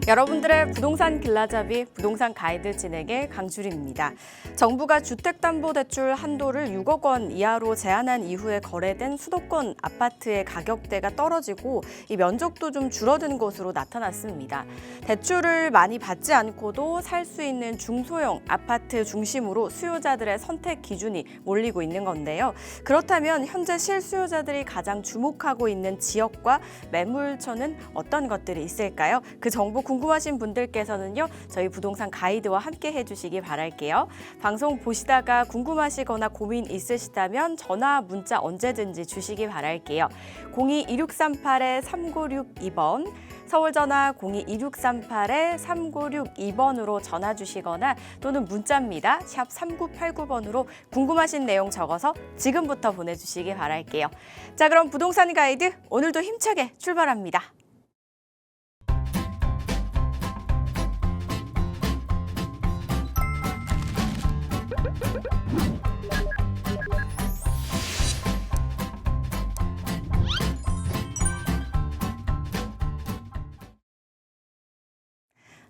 여러분들의 부동산 길라잡이 부동산 가이드 진행의 강주림입니다. 정부가 주택담보대출 한도를 6억 원 이하로 제한한 이후에 거래된 수도권 아파트의 가격대가 떨어지고 이 면적도 좀 줄어든 것으로 나타났습니다. 대출을 많이 받지 않고도 살 수 있는 중소형 아파트 중심으로 수요자들의 선택 기준이 몰리고 있는 건데요. 그렇다면 현재 실수요자들이 가장 주목하고 있는 지역과 매물처는 어떤 것들이 있을까요? 그 정보 궁금하신 분들께서는요, 저희 부동산 가이드와 함께 해주시기 바랄게요. 방송 보시다가 궁금하시거나 고민 있으시다면 전화, 문자 언제든지 주시기 바랄게요. 02-2638-3962번, 서울 전화 02-2638-3962번으로 전화 주시거나 또는 문자입니다. 샵 3989번으로 궁금하신 내용 적어서 지금부터 보내주시기 바랄게요. 자, 그럼 부동산 가이드 오늘도 힘차게 출발합니다.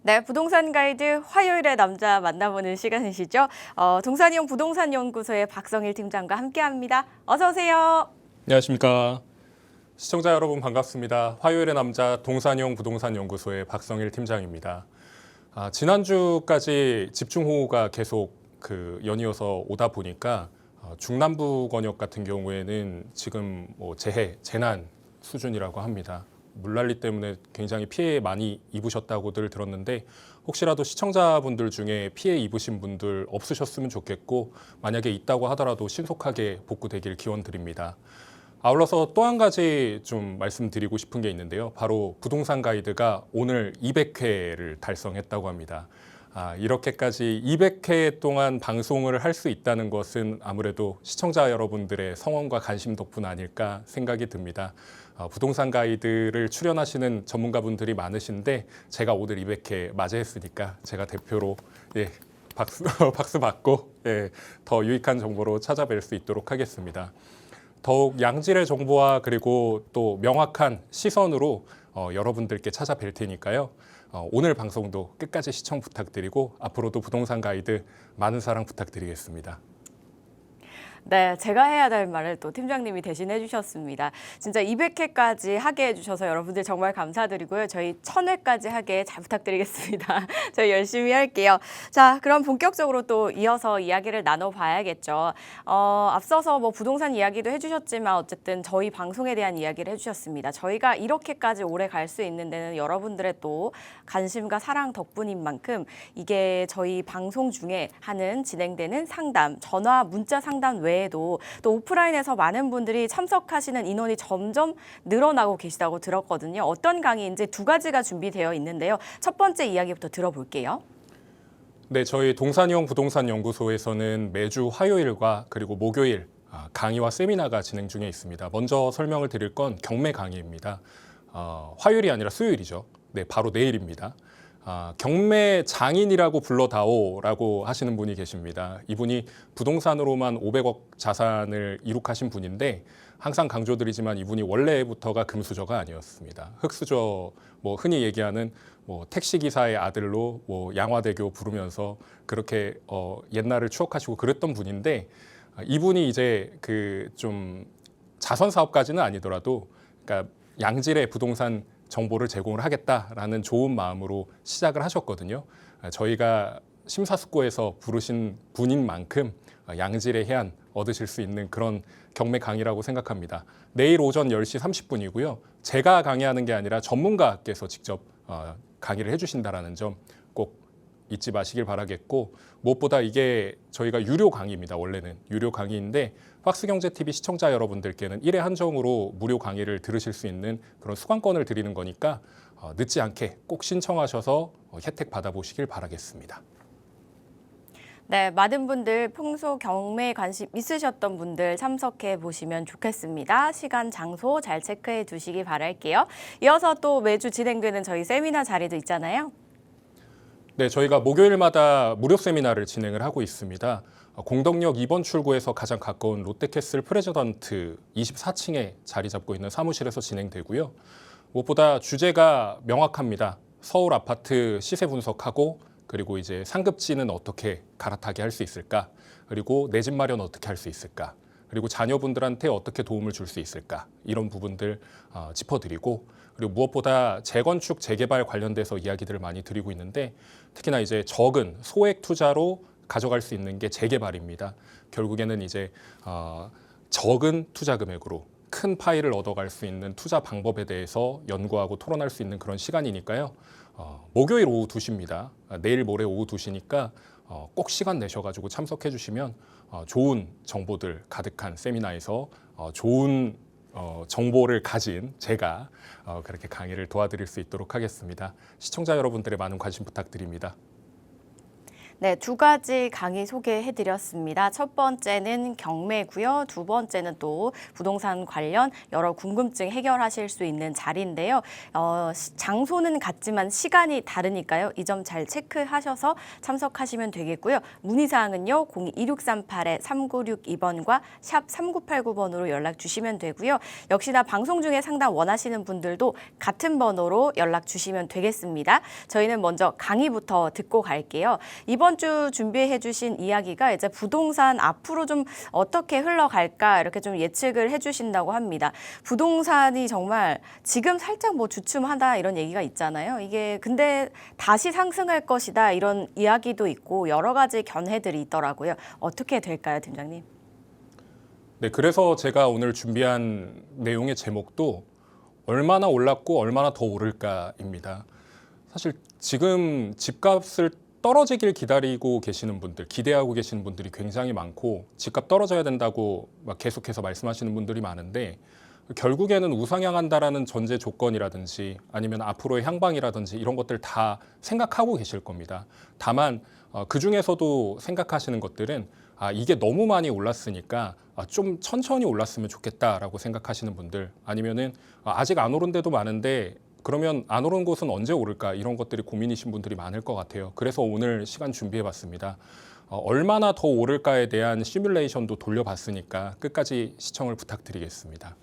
네, 부동산 가이드 화요일의 남자 만나보는 시간이시죠. 동산이용 부동산연구소의 박성일 팀장과 함께합니다. 어서 오세요. 안녕하십니까. 시청자 여러분 반갑습니다. 화요일의 남자 동산이용 부동산연구소의 박성일 팀장입니다. 지난주까지 집중호우가 계속 연이어서 오다 보니까 중남부 권역 같은 경우에는 지금 재난 수준이라고 합니다. 물난리 때문에 굉장히 피해 많이 입으셨다고들 들었는데 혹시라도 시청자분들 중에 피해 입으신 분들 없으셨으면 좋겠고 만약에 있다고 하더라도 신속하게 복구되길 기원드립니다. 아울러서 또 한 가지 좀 말씀드리고 싶은 게 있는데요. 바로 부동산 가이드가 오늘 200회를 달성했다고 합니다. 이렇게까지 200회 동안 방송을 할 수 있다는 것은 아무래도 시청자 여러분들의 성원과 관심 덕분 아닐까 생각이 듭니다. 부동산 가이드를 출연하시는 전문가분들이 많으신데 제가 오늘 200회 맞이했으니까 제가 대표로 박수 받고 더 유익한 정보로 찾아뵐 수 있도록 하겠습니다. 더욱 양질의 정보와 그리고 또 명확한 시선으로 여러분들께 찾아뵐 테니까요. 오늘 방송도 끝까지 시청 부탁드리고 앞으로도 부동산 가이드 많은 사랑 부탁드리겠습니다. 네, 제가 해야 될 말을 또 팀장님이 대신해 주셨습니다. 진짜 200회까지 하게 해주셔서 여러분들 정말 감사드리고요. 저희 1000회까지 하게 잘 부탁드리겠습니다. 저희 열심히 할게요. 자, 그럼 본격적으로 또 이어서 이야기를 나눠봐야겠죠. 앞서서 부동산 이야기도 해주셨지만 어쨌든 저희 방송에 대한 이야기를 해주셨습니다. 저희가 이렇게까지 오래 갈 수 있는 데는 여러분들의 또 관심과 사랑 덕분인 만큼 이게 저희 방송 중에 진행되는 상담, 전화, 문자 상담 외에도 또 오프라인에서 많은 분들이 참석하시는 인원이 점점 늘어나고 계시다고 들었거든요. 어떤 강의인지 두 가지가 준비되어 있는데요. 첫 번째 이야기부터 들어볼게요. 네, 저희 동산이용 부동산연구소에서는 매주 화요일과 그리고 목요일 강의와 세미나가 진행 중에 있습니다. 먼저 설명을 드릴 건 경매 강의입니다. 화요일이 아니라 수요일이죠. 네, 바로 내일입니다. 경매 장인이라고 불러다오라고 하시는 분이 계십니다. 이분이 부동산으로만 500억 자산을 이룩하신 분인데 항상 강조드리지만 이분이 원래부터가 금수저가 아니었습니다. 흑수저, 흔히 얘기하는 택시기사의 아들로 양화대교 부르면서 그렇게 옛날을 추억하시고 그랬던 분인데 이분이 이제 좀 자선 사업까지는 아니더라도 그러니까 양질의 부동산 정보를 제공을 하겠다라는 좋은 마음으로 시작을 하셨거든요. 저희가 심사숙고해서 부르신 분인 만큼 양질의 해안 얻으실 수 있는 그런 경매 강의라고 생각합니다. 내일 오전 10시 30분이고요. 제가 강의하는 게 아니라 전문가께서 직접 강의를 해주신다는 점 꼭 잊지 마시길 바라겠고 무엇보다 이게 저희가 유료 강의입니다. 원래는 유료 강의인데 박스경제TV 시청자 여러분들께는 1회 한정으로 무료 강의를 들으실 수 있는 그런 수강권을 드리는 거니까 늦지 않게 꼭 신청하셔서 혜택 받아보시길 바라겠습니다. 네, 많은 분들 평소 경매에 관심 있으셨던 분들 참석해 보시면 좋겠습니다. 시간, 장소 잘 체크해 두시기 바랄게요. 이어서 또 매주 진행되는 저희 세미나 자리도 있잖아요. 네, 저희가 목요일마다 무료 세미나를 진행을 하고 있습니다. 공덕역 2번 출구에서 가장 가까운 롯데캐슬 프레지던트 24층에 자리 잡고 있는 사무실에서 진행되고요. 무엇보다 주제가 명확합니다. 서울 아파트 시세 분석하고 그리고 이제 상급지는 어떻게 갈아타게 할 수 있을까? 그리고 내 집 마련 어떻게 할 수 있을까? 그리고 자녀분들한테 어떻게 도움을 줄 수 있을까? 이런 부분들 짚어드리고 그리고 무엇보다 재건축, 재개발 관련돼서 이야기들을 많이 드리고 있는데 특히나 이제 적은 소액 투자로 가져갈 수 있는 게 재개발입니다. 결국에는 이제 적은 투자 금액으로 큰 파일을 얻어갈 수 있는 투자 방법에 대해서 연구하고 토론할 수 있는 그런 시간이니까요. 목요일 오후 2시입니다. 내일 모레 오후 2시니까 꼭 시간 내셔가지고 참석해 주시면 좋은 정보들 가득한 세미나에서 좋은 정보를 가진 제가 그렇게 강의를 도와드릴 수 있도록 하겠습니다. 시청자 여러분들의 많은 관심 부탁드립니다. 네, 두 가지 강의 소개해드렸습니다. 첫 번째는 경매고요. 두 번째는 또 부동산 관련 여러 궁금증 해결하실 수 있는 자리인데요. 장소는 같지만 시간이 다르니까요. 이 점 잘 체크하셔서 참석하시면 되겠고요. 문의사항은요. 02-2638-3962번과 샵 3989번으로 연락 주시면 되고요. 역시나 방송 중에 상담 원하시는 분들도 같은 번호로 연락 주시면 되겠습니다. 저희는 먼저 강의부터 듣고 갈게요. 이번 주 준비해 주신 이야기가 이제 부동산 앞으로 좀 어떻게 흘러갈까 이렇게 좀 예측을 해 주신다고 합니다. 부동산이 정말 지금 살짝 뭐 주춤하다 이런 얘기가 있잖아요. 이게 근데 다시 상승할 것이다 이런 이야기도 있고 여러 가지 견해들이 있더라고요. 어떻게 될까요, 팀장님? 네, 그래서 제가 오늘 준비한 내용의 제목도 얼마나 올랐고 얼마나 더 오를까입니다. 사실 지금 집값을 떨어지길 기다리고 계시는 분들, 기대하고 계시는 분들이 굉장히 많고 집값 떨어져야 된다고 막 계속해서 말씀하시는 분들이 많은데 결국에는 우상향한다라는 전제 조건이라든지 아니면 앞으로의 향방이라든지 이런 것들 다 생각하고 계실 겁니다. 다만 그 중에서도 생각하시는 것들은 이게 너무 많이 올랐으니까 좀 천천히 올랐으면 좋겠다라고 생각하시는 분들 아니면은 아직 안 오른 데도 많은데 그러면 안 오른 곳은 언제 오를까 이런 것들이 고민이신 분들이 많을 것 같아요. 그래서 오늘 시간 준비해봤습니다. 얼마나 더 오를까에 대한 시뮬레이션도 돌려봤으니까 끝까지 시청을 부탁드리겠습니다.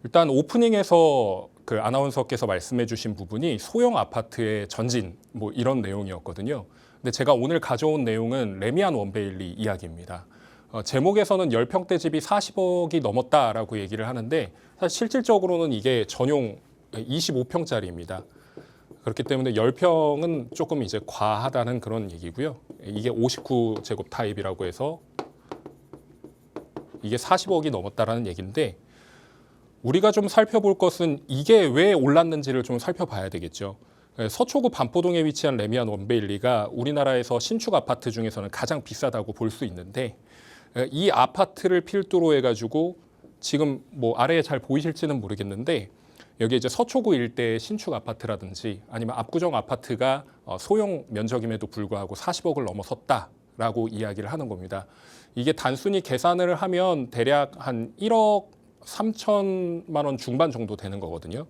일단 오프닝에서 그 아나운서께서 말씀해주신 부분이 소형 아파트의 전진 뭐 이런 내용이었거든요. 근데 제가 오늘 가져온 내용은 레미안 원베일리 이야기입니다. 제목에서는 10평대 집이 40억이 넘었다라고 얘기를 하는데 사실 실질적으로는 이게 전용 25평짜리입니다. 그렇기 때문에 10평은 조금 이제 과하다는 그런 얘기고요. 이게 59제곱 타입이라고 해서 이게 40억이 넘었다라는 얘기인데 우리가 좀 살펴볼 것은 이게 왜 올랐는지를 좀 살펴봐야 되겠죠. 서초구 반포동에 위치한 레미안 원베일리가 우리나라에서 신축 아파트 중에서는 가장 비싸다고 볼 수 있는데 이 아파트를 필두로 해가지고 지금 뭐 아래에 잘 보이실지는 모르겠는데 여기 이제 서초구 일대의 신축 아파트라든지 아니면 압구정 아파트가 소형 면적임에도 불구하고 40억을 넘어섰다라고 이야기를 하는 겁니다. 이게 단순히 계산을 하면 대략 한 1억 3천만 원 중반 정도 되는 거거든요.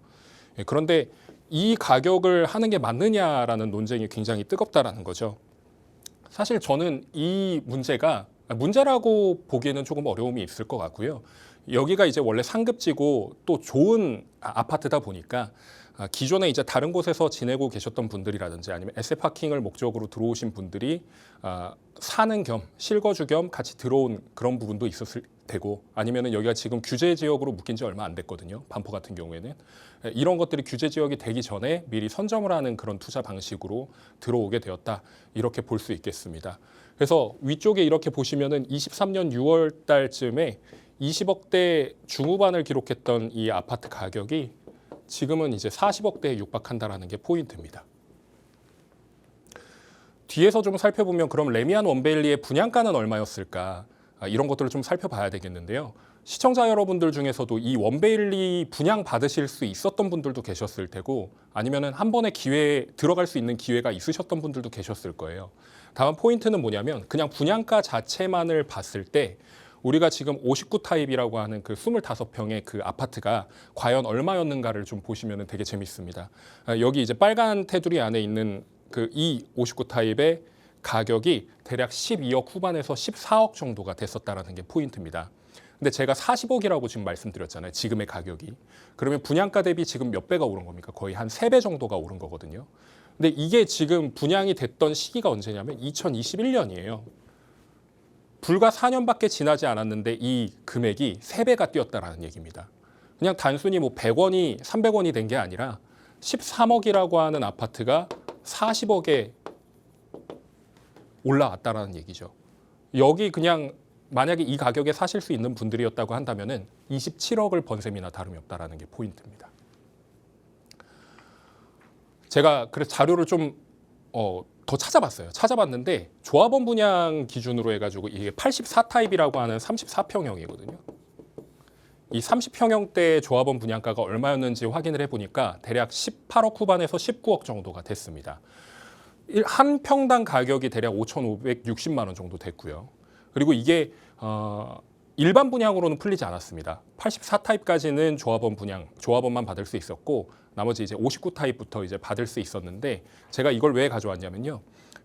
그런데 이 가격을 하는 게 맞느냐라는 논쟁이 굉장히 뜨겁다라는 거죠. 사실 저는 이 문제라고 보기에는 조금 어려움이 있을 것 같고요. 여기가 이제 원래 상급지고 또 좋은 아파트다 보니까 기존에 이제 다른 곳에서 지내고 계셨던 분들이라든지 아니면 에세파킹을 목적으로 들어오신 분들이 사는 겸 실거주 겸 같이 들어온 그런 부분도 있었을 테고 아니면은 여기가 지금 규제 지역으로 묶인 지 얼마 안 됐거든요. 반포 같은 경우에는 이런 것들이 규제 지역이 되기 전에 미리 선점을 하는 그런 투자 방식으로 들어오게 되었다 이렇게 볼 수 있겠습니다. 그래서 위쪽에 이렇게 보시면은 23년 6월 달쯤에 20억대 중후반을 기록했던 이 아파트 가격이 지금은 이제 40억대에 육박한다라는 게 포인트입니다. 뒤에서 좀 살펴보면 그럼 레미안 원베일리의 분양가는 얼마였을까? 이런 것들을 좀 살펴봐야 되겠는데요. 시청자 여러분들 중에서도 이 원베일리 분양 받으실 수 있었던 분들도 계셨을 테고 아니면은 한 번에 기회에 들어갈 수 있는 기회가 있으셨던 분들도 계셨을 거예요. 다음 포인트는 뭐냐면 그냥 분양가 자체만을 봤을 때 우리가 지금 59 타입이라고 하는 그 25평의 그 아파트가 과연 얼마였는가를 좀 보시면 되게 재밌습니다. 여기 이제 빨간 테두리 안에 있는 그 이 59 타입의 가격이 대략 12억 후반에서 14억 정도가 됐었다라는 게 포인트입니다. 근데 제가 40억이라고 지금 말씀드렸잖아요. 지금의 가격이. 그러면 분양가 대비 지금 몇 배가 오른 겁니까? 거의 한 3배 정도가 오른 거거든요. 근데 이게 지금 분양이 됐던 시기가 언제냐면 2021년이에요. 불과 4년밖에 지나지 않았는데 이 금액이 3배가 뛰었다라는 얘기입니다. 그냥 단순히 뭐 100원이 300원이 된 게 아니라 13억이라고 하는 아파트가 40억에 올라왔다라는 얘기죠. 여기 그냥 만약에 이 가격에 사실 수 있는 분들이었다고 한다면은 27억을 번 셈이나 다름이 없다라는 게 포인트입니다. 제가 그래서 자료를 좀 더 찾아봤어요. 찾아봤는데 조합원 분양 기준으로 해가지고 이게 84타입이라고 하는 34평형이거든요. 이 30평형대 조합원 분양가가 얼마였는지 확인을 해보니까 대략 18억 후반에서 19억 정도가 됐습니다. 한 평당 가격이 대략 5,560만 원 정도 됐고요. 그리고 이게 일반 분양으로는 풀리지 않았습니다. 84타입까지는 조합원만 받을 수 있었고 나머지 이제 59타입부터 이제 받을 수 있었는데 제가 이걸 왜 가져왔냐면요.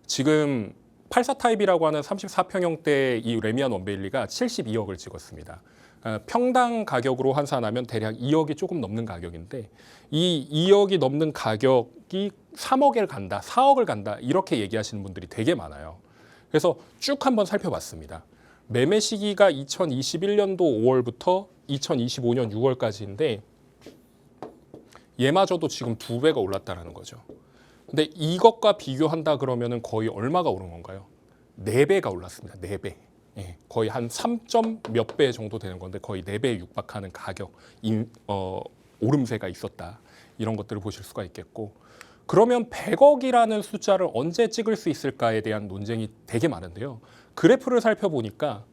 지금 84타입이라고 하는 34평형대 이 레미안 원베일리가 72억을 찍었습니다. 평당 가격으로 환산하면 대략 2억이 조금 넘는 가격인데 이 2억이 넘는 가격이 3억을 간다, 4억을 간다 이렇게 얘기하시는 분들이 되게 많아요. 그래서 쭉 한번 살펴봤습니다. 매매 시기가 2021년도 5월부터 2025년 6월까지인데 얘마저도 지금 2배가 올랐다는 거죠. 근데 이것과 비교한다 그러면은 거의 얼마가 오른 건가요? 4배가 올랐습니다. 4배. 예, 거의 한 3점 몇 배 정도 되는 건데 거의 4배에 육박하는 가격 오름세가 있었다. 이런 것들을 보실 수가 있겠고 그러면 100억이라는 숫자를 언제 찍을 수 있을까에 대한 논쟁이 되게 많은데요. 그래프를 살펴보니까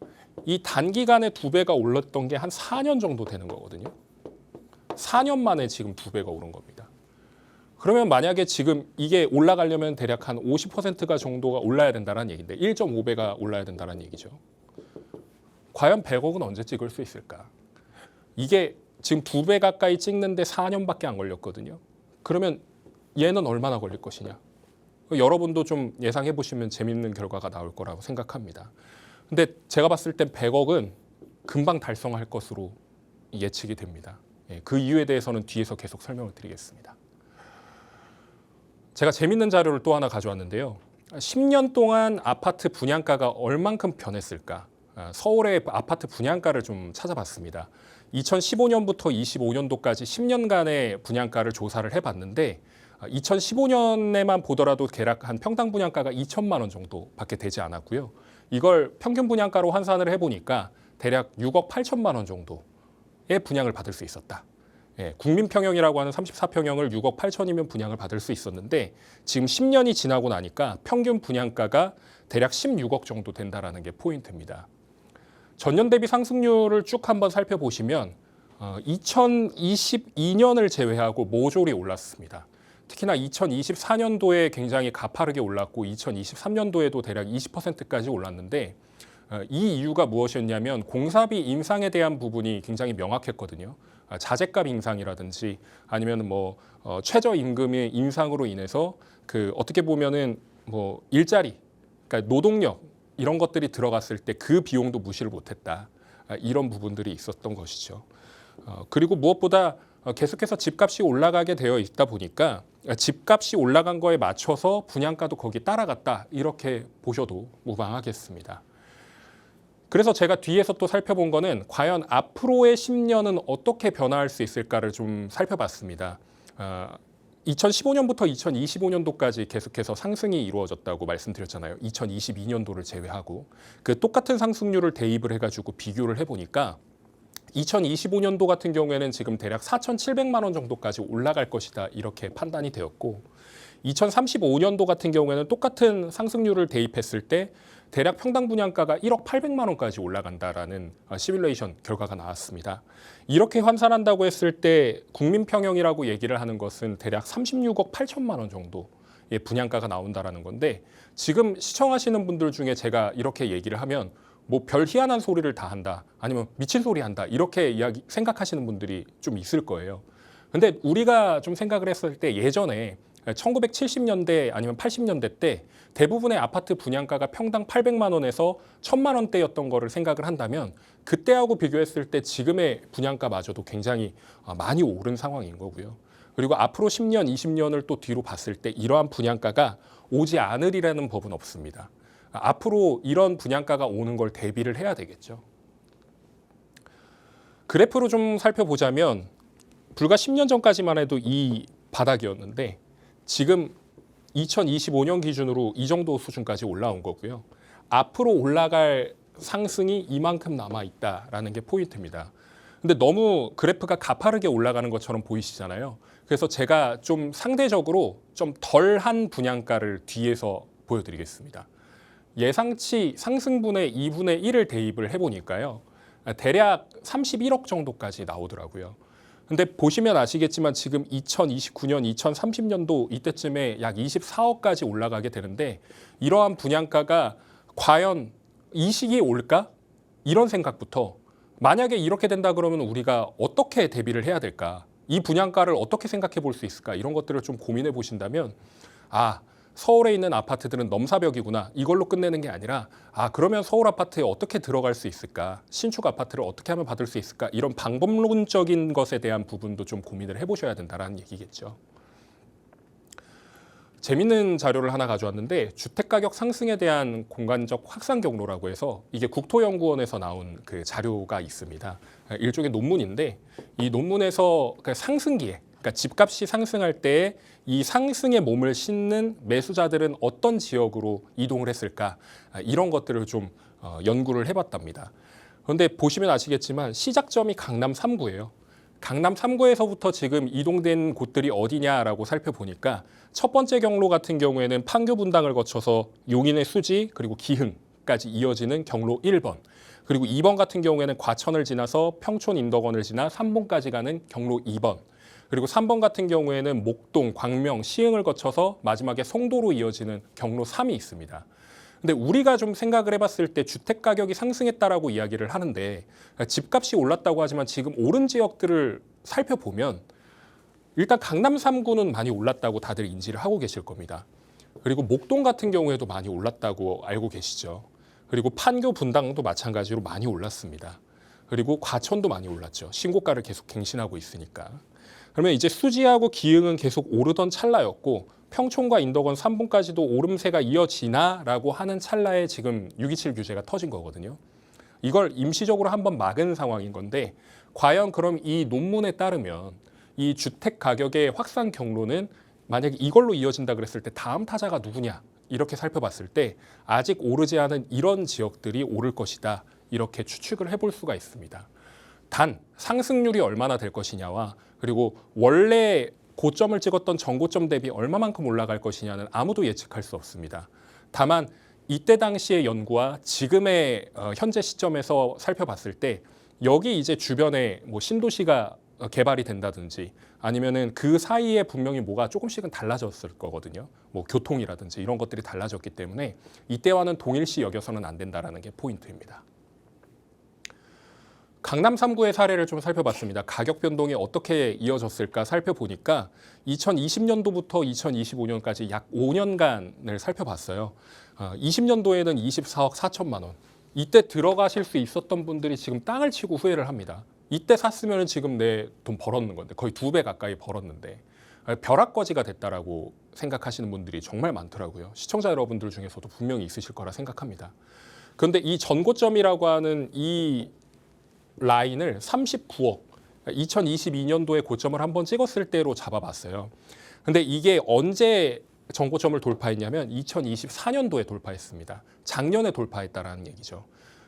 이 단기간에 2배가 올랐던 게 한 4년 정도 되는 거거든요. 4년 만에 지금 2배가 오른 겁니다. 그러면 만약에 지금 이게 올라가려면 대략 한 50%가 정도가 올라야 된다는 얘기인데 1.5배가 올라야 된다는 얘기죠. 과연 100억은 언제 찍을 수 있을까? 이게 지금 2배 가까이 찍는데 4년밖에 안 걸렸거든요. 그러면 얘는 얼마나 걸릴 것이냐? 여러분도 좀 예상해 보시면 재밌는 결과가 나올 거라고 생각합니다. 근데 제가 봤을 땐 100억은 금방 달성할 것으로 예측이 됩니다. 그 이유에 대해서는 뒤에서 계속 설명을 드리겠습니다. 제가 재밌는 자료를 또 하나 가져왔는데요. 10년 동안 아파트 분양가가 얼만큼 변했을까? 서울의 아파트 분양가를 좀 찾아봤습니다. 2015년부터 25년도까지 10년간의 분양가를 조사를 해봤는데 2015년에만 보더라도 대략 한 평당 분양가가 2천만 원 정도밖에 되지 않았고요. 이걸 평균 분양가로 환산을 해보니까 대략 6억 8천만 원 정도의 분양을 받을 수 있었다. 예, 국민평형이라고 하는 34평형을 6억 8천이면 분양을 받을 수 있었는데 지금 10년이 지나고 나니까 평균 분양가가 대략 16억 정도 된다라는 게 포인트입니다. 전년 대비 상승률을 쭉 한번 살펴보시면 2022년을 제외하고 모조리 올랐습니다. 특히나 2024년도에 굉장히 가파르게 올랐고 2023년도에도 대략 20%까지 올랐는데 이 이유가 무엇이었냐면 공사비 인상에 대한 부분이 굉장히 명확했거든요. 자재값 인상이라든지 아니면 뭐 최저임금의 인상으로 인해서 그 어떻게 보면은 뭐 일자리, 그러니까 노동력 이런 것들이 들어갔을 때 그 비용도 무시를 못했다. 이런 부분들이 있었던 것이죠. 그리고 무엇보다 계속해서 집값이 올라가게 되어 있다 보니까 집값이 올라간 거에 맞춰서 분양가도 거기 따라갔다. 이렇게 보셔도 무방하겠습니다. 그래서 제가 뒤에서 또 살펴본 거는 과연 앞으로의 10년은 어떻게 변화할 수 있을까를 좀 살펴봤습니다. 2015년부터 2025년도까지 계속해서 상승이 이루어졌다고 말씀드렸잖아요. 2022년도를 제외하고 그 똑같은 상승률을 대입을 해가지고 비교를 해보니까 2025년도 같은 경우에는 지금 대략 4,700만 원 정도까지 올라갈 것이다 이렇게 판단이 되었고 2035년도 같은 경우에는 똑같은 상승률을 대입했을 때 대략 평당 분양가가 1억 800만 원까지 올라간다라는 시뮬레이션 결과가 나왔습니다. 이렇게 환산한다고 했을 때 국민평형이라고 얘기를 하는 것은 대략 36억 8천만 원 정도의 분양가가 나온다라는 건데 지금 시청하시는 분들 중에 제가 이렇게 얘기를 하면 뭐 별 희한한 소리를 다 한다 아니면 미친 소리 한다 이렇게 생각하시는 분들이 좀 있을 거예요. 근데 우리가 좀 생각을 했을 때 예전에 1970년대 아니면 80년대 때 대부분의 아파트 분양가가 평당 800만 원에서 1000만 원대였던 거를 생각을 한다면 그때하고 비교했을 때 지금의 분양가마저도 굉장히 많이 오른 상황인 거고요. 그리고 앞으로 10년, 20년을 또 뒤로 봤을 때 이러한 분양가가 오지 않으리라는 법은 없습니다. 앞으로 이런 분양가가 오는 걸 대비를 해야 되겠죠. 그래프로 좀 살펴보자면 불과 10년 전까지만 해도 이 바닥이었는데 지금 2025년 기준으로 이 정도 수준까지 올라온 거고요. 앞으로 올라갈 상승이 이만큼 남아있다라는 게 포인트입니다. 근데 너무 그래프가 가파르게 올라가는 것처럼 보이시잖아요. 그래서 제가 좀 상대적으로 좀 덜한 분양가를 뒤에서 보여드리겠습니다. 예상치 상승분의 2분의 1을 대입을 해보니까요. 대략 31억 정도까지 나오더라고요. 근데 보시면 아시겠지만 지금 2029년, 2030년도 이때쯤에 약 24억까지 올라가게 되는데 이러한 분양가가 과연 이 시기에 올까? 이런 생각부터 만약에 이렇게 된다 그러면 우리가 어떻게 대비를 해야 될까? 이 분양가를 어떻게 생각해 볼 수 있을까? 이런 것들을 좀 고민해 보신다면 서울에 있는 아파트들은 넘사벽이구나. 이걸로 끝내는 게 아니라 그러면 서울 아파트에 어떻게 들어갈 수 있을까? 신축 아파트를 어떻게 하면 받을 수 있을까? 이런 방법론적인 것에 대한 부분도 좀 고민을 해보셔야 된다는 얘기겠죠. 재밌는 자료를 하나 가져왔는데 주택가격 상승에 대한 공간적 확산 경로라고 해서 이게 국토연구원에서 나온 그 자료가 있습니다. 일종의 논문인데 이 논문에서 그 상승기에 그러니까 집값이 상승할 때 이 상승에 몸을 싣는 매수자들은 어떤 지역으로 이동을 했을까 이런 것들을 좀 연구를 해봤답니다. 그런데 보시면 아시겠지만 시작점이 강남 3구예요. 강남 3구에서부터 지금 이동된 곳들이 어디냐라고 살펴보니까 첫 번째 경로 같은 경우에는 판교 분당을 거쳐서 용인의 수지 그리고 기흥까지 이어지는 경로 1번 그리고 2번 같은 경우에는 과천을 지나서 평촌 인덕원을 지나 삼봉까지 가는 경로 2번 그리고 3번 같은 경우에는 목동, 광명, 시흥을 거쳐서 마지막에 송도로 이어지는 경로 3이 있습니다. 근데 우리가 좀 생각을 해봤을 때 주택 가격이 상승했다라고 이야기를 하는데 집값이 올랐다고 하지만 지금 오른 지역들을 살펴보면 일단 강남 3구는 많이 올랐다고 다들 인지를 하고 계실 겁니다. 그리고 목동 같은 경우에도 많이 올랐다고 알고 계시죠. 그리고 판교 분당도 마찬가지로 많이 올랐습니다. 그리고 과천도 많이 올랐죠. 신고가를 계속 갱신하고 있으니까. 그러면 이제 수지하고 기흥은 계속 오르던 찰나였고 평촌과 인덕원 3봉까지도 오름세가 이어지나라고 하는 찰나에 지금 627 규제가 터진 거거든요. 이걸 임시적으로 한번 막은 상황인 건데 과연 그럼 이 논문에 따르면 이 주택 가격의 확산 경로는 만약에 이걸로 이어진다 그랬을 때 다음 타자가 누구냐 이렇게 살펴봤을 때 아직 오르지 않은 이런 지역들이 오를 것이다 이렇게 추측을 해볼 수가 있습니다. 단 상승률이 얼마나 될 것이냐와 그리고 원래 고점을 찍었던 전고점 대비 얼마만큼 올라갈 것이냐는 아무도 예측할 수 없습니다. 다만 이때 당시의 연구와 지금의 현재 시점에서 살펴봤을 때 여기 이제 주변에 뭐 신도시가 개발이 된다든지 아니면은 그 사이에 분명히 뭐가 조금씩은 달라졌을 거거든요. 뭐 교통이라든지 이런 것들이 달라졌기 때문에 이때와는 동일시 여겨서는 안 된다라는 게 포인트입니다. 강남 3구의 사례를 좀 살펴봤습니다. 가격 변동이 어떻게 이어졌을까 살펴보니까 2020년도부터 2025년까지 약 5년간을 살펴봤어요. 20년도에는 24억 4천만 원. 이때 들어가실 수 있었던 분들이 지금 땅을 치고 후회를 합니다. 이때 샀으면 지금 내 돈 벌었는 건데 거의 2배 가까이 벌었는데 벼락거지가 됐다라고 생각하시는 분들이 정말 많더라고요. 시청자 여러분들 중에서도 분명히 있으실 거라 생각합니다. 그런데 이 전고점이라고 하는 이 라인을 39억, 2022년도에 고점을 한번 찍었을 때로 잡아봤어요. 근데 이게 언제 전고점을 돌파했냐면 2024년도에 돌파했습니다. 작년에 돌파했다라는 얘기죠.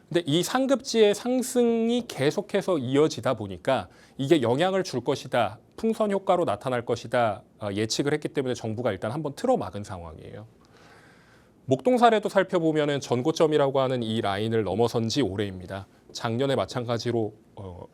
근데 이 상급지의 상승이 계속해서 이어지다 보니까 이게 영향을 줄 것이다, 풍선 효과로 나타날 것이다 예측을 했기 때문에 정부가 일단 한번 틀어막은 상황이에요. 목동 사례도 살펴보면 전고점이라고 하는 이 라인을 넘어선 지 오래입니다. 작년에 마찬가지로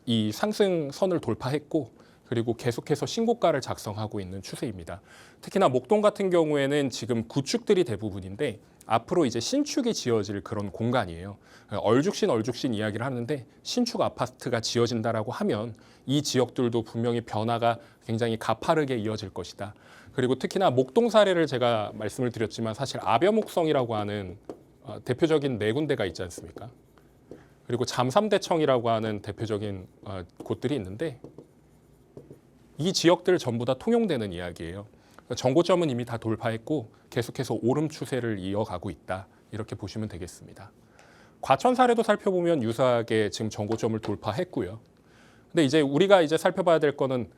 이 상승선을 돌파했고 그리고 계속해서 신고가를 작성하고 있는 추세입니다. 특히나 목동 같은 경우에는 지금 구축들이 대부분인데 앞으로 이제 신축이 지어질 그런 공간이에요. 얼죽신 이야기를 하는데 신축 아파트가 지어진다라고 하면 이 지역들도 분명히 변화가 굉장히 가파르게 이어질 것이다. 그리고 특히나 목동 사례를 제가 말씀을 드렸지만 사실 아벼목성이라고 하는 대표적인 네 군데가 있지 않습니까? 그리고 잠삼대청이라고 하는 대표적인 곳들이 있는데 이 지역들 전부 다 통용되는 이야기예요. 정고점은 이미 다 돌파했고 계속해서 오름 추세를 이어가고 있다. 이렇게 보시면 되겠습니다. 과천 사례도 살펴보면 유사하게 지금 정고점을 돌파했고요. 근데 이제 우리가 이제 살펴봐야 될 거는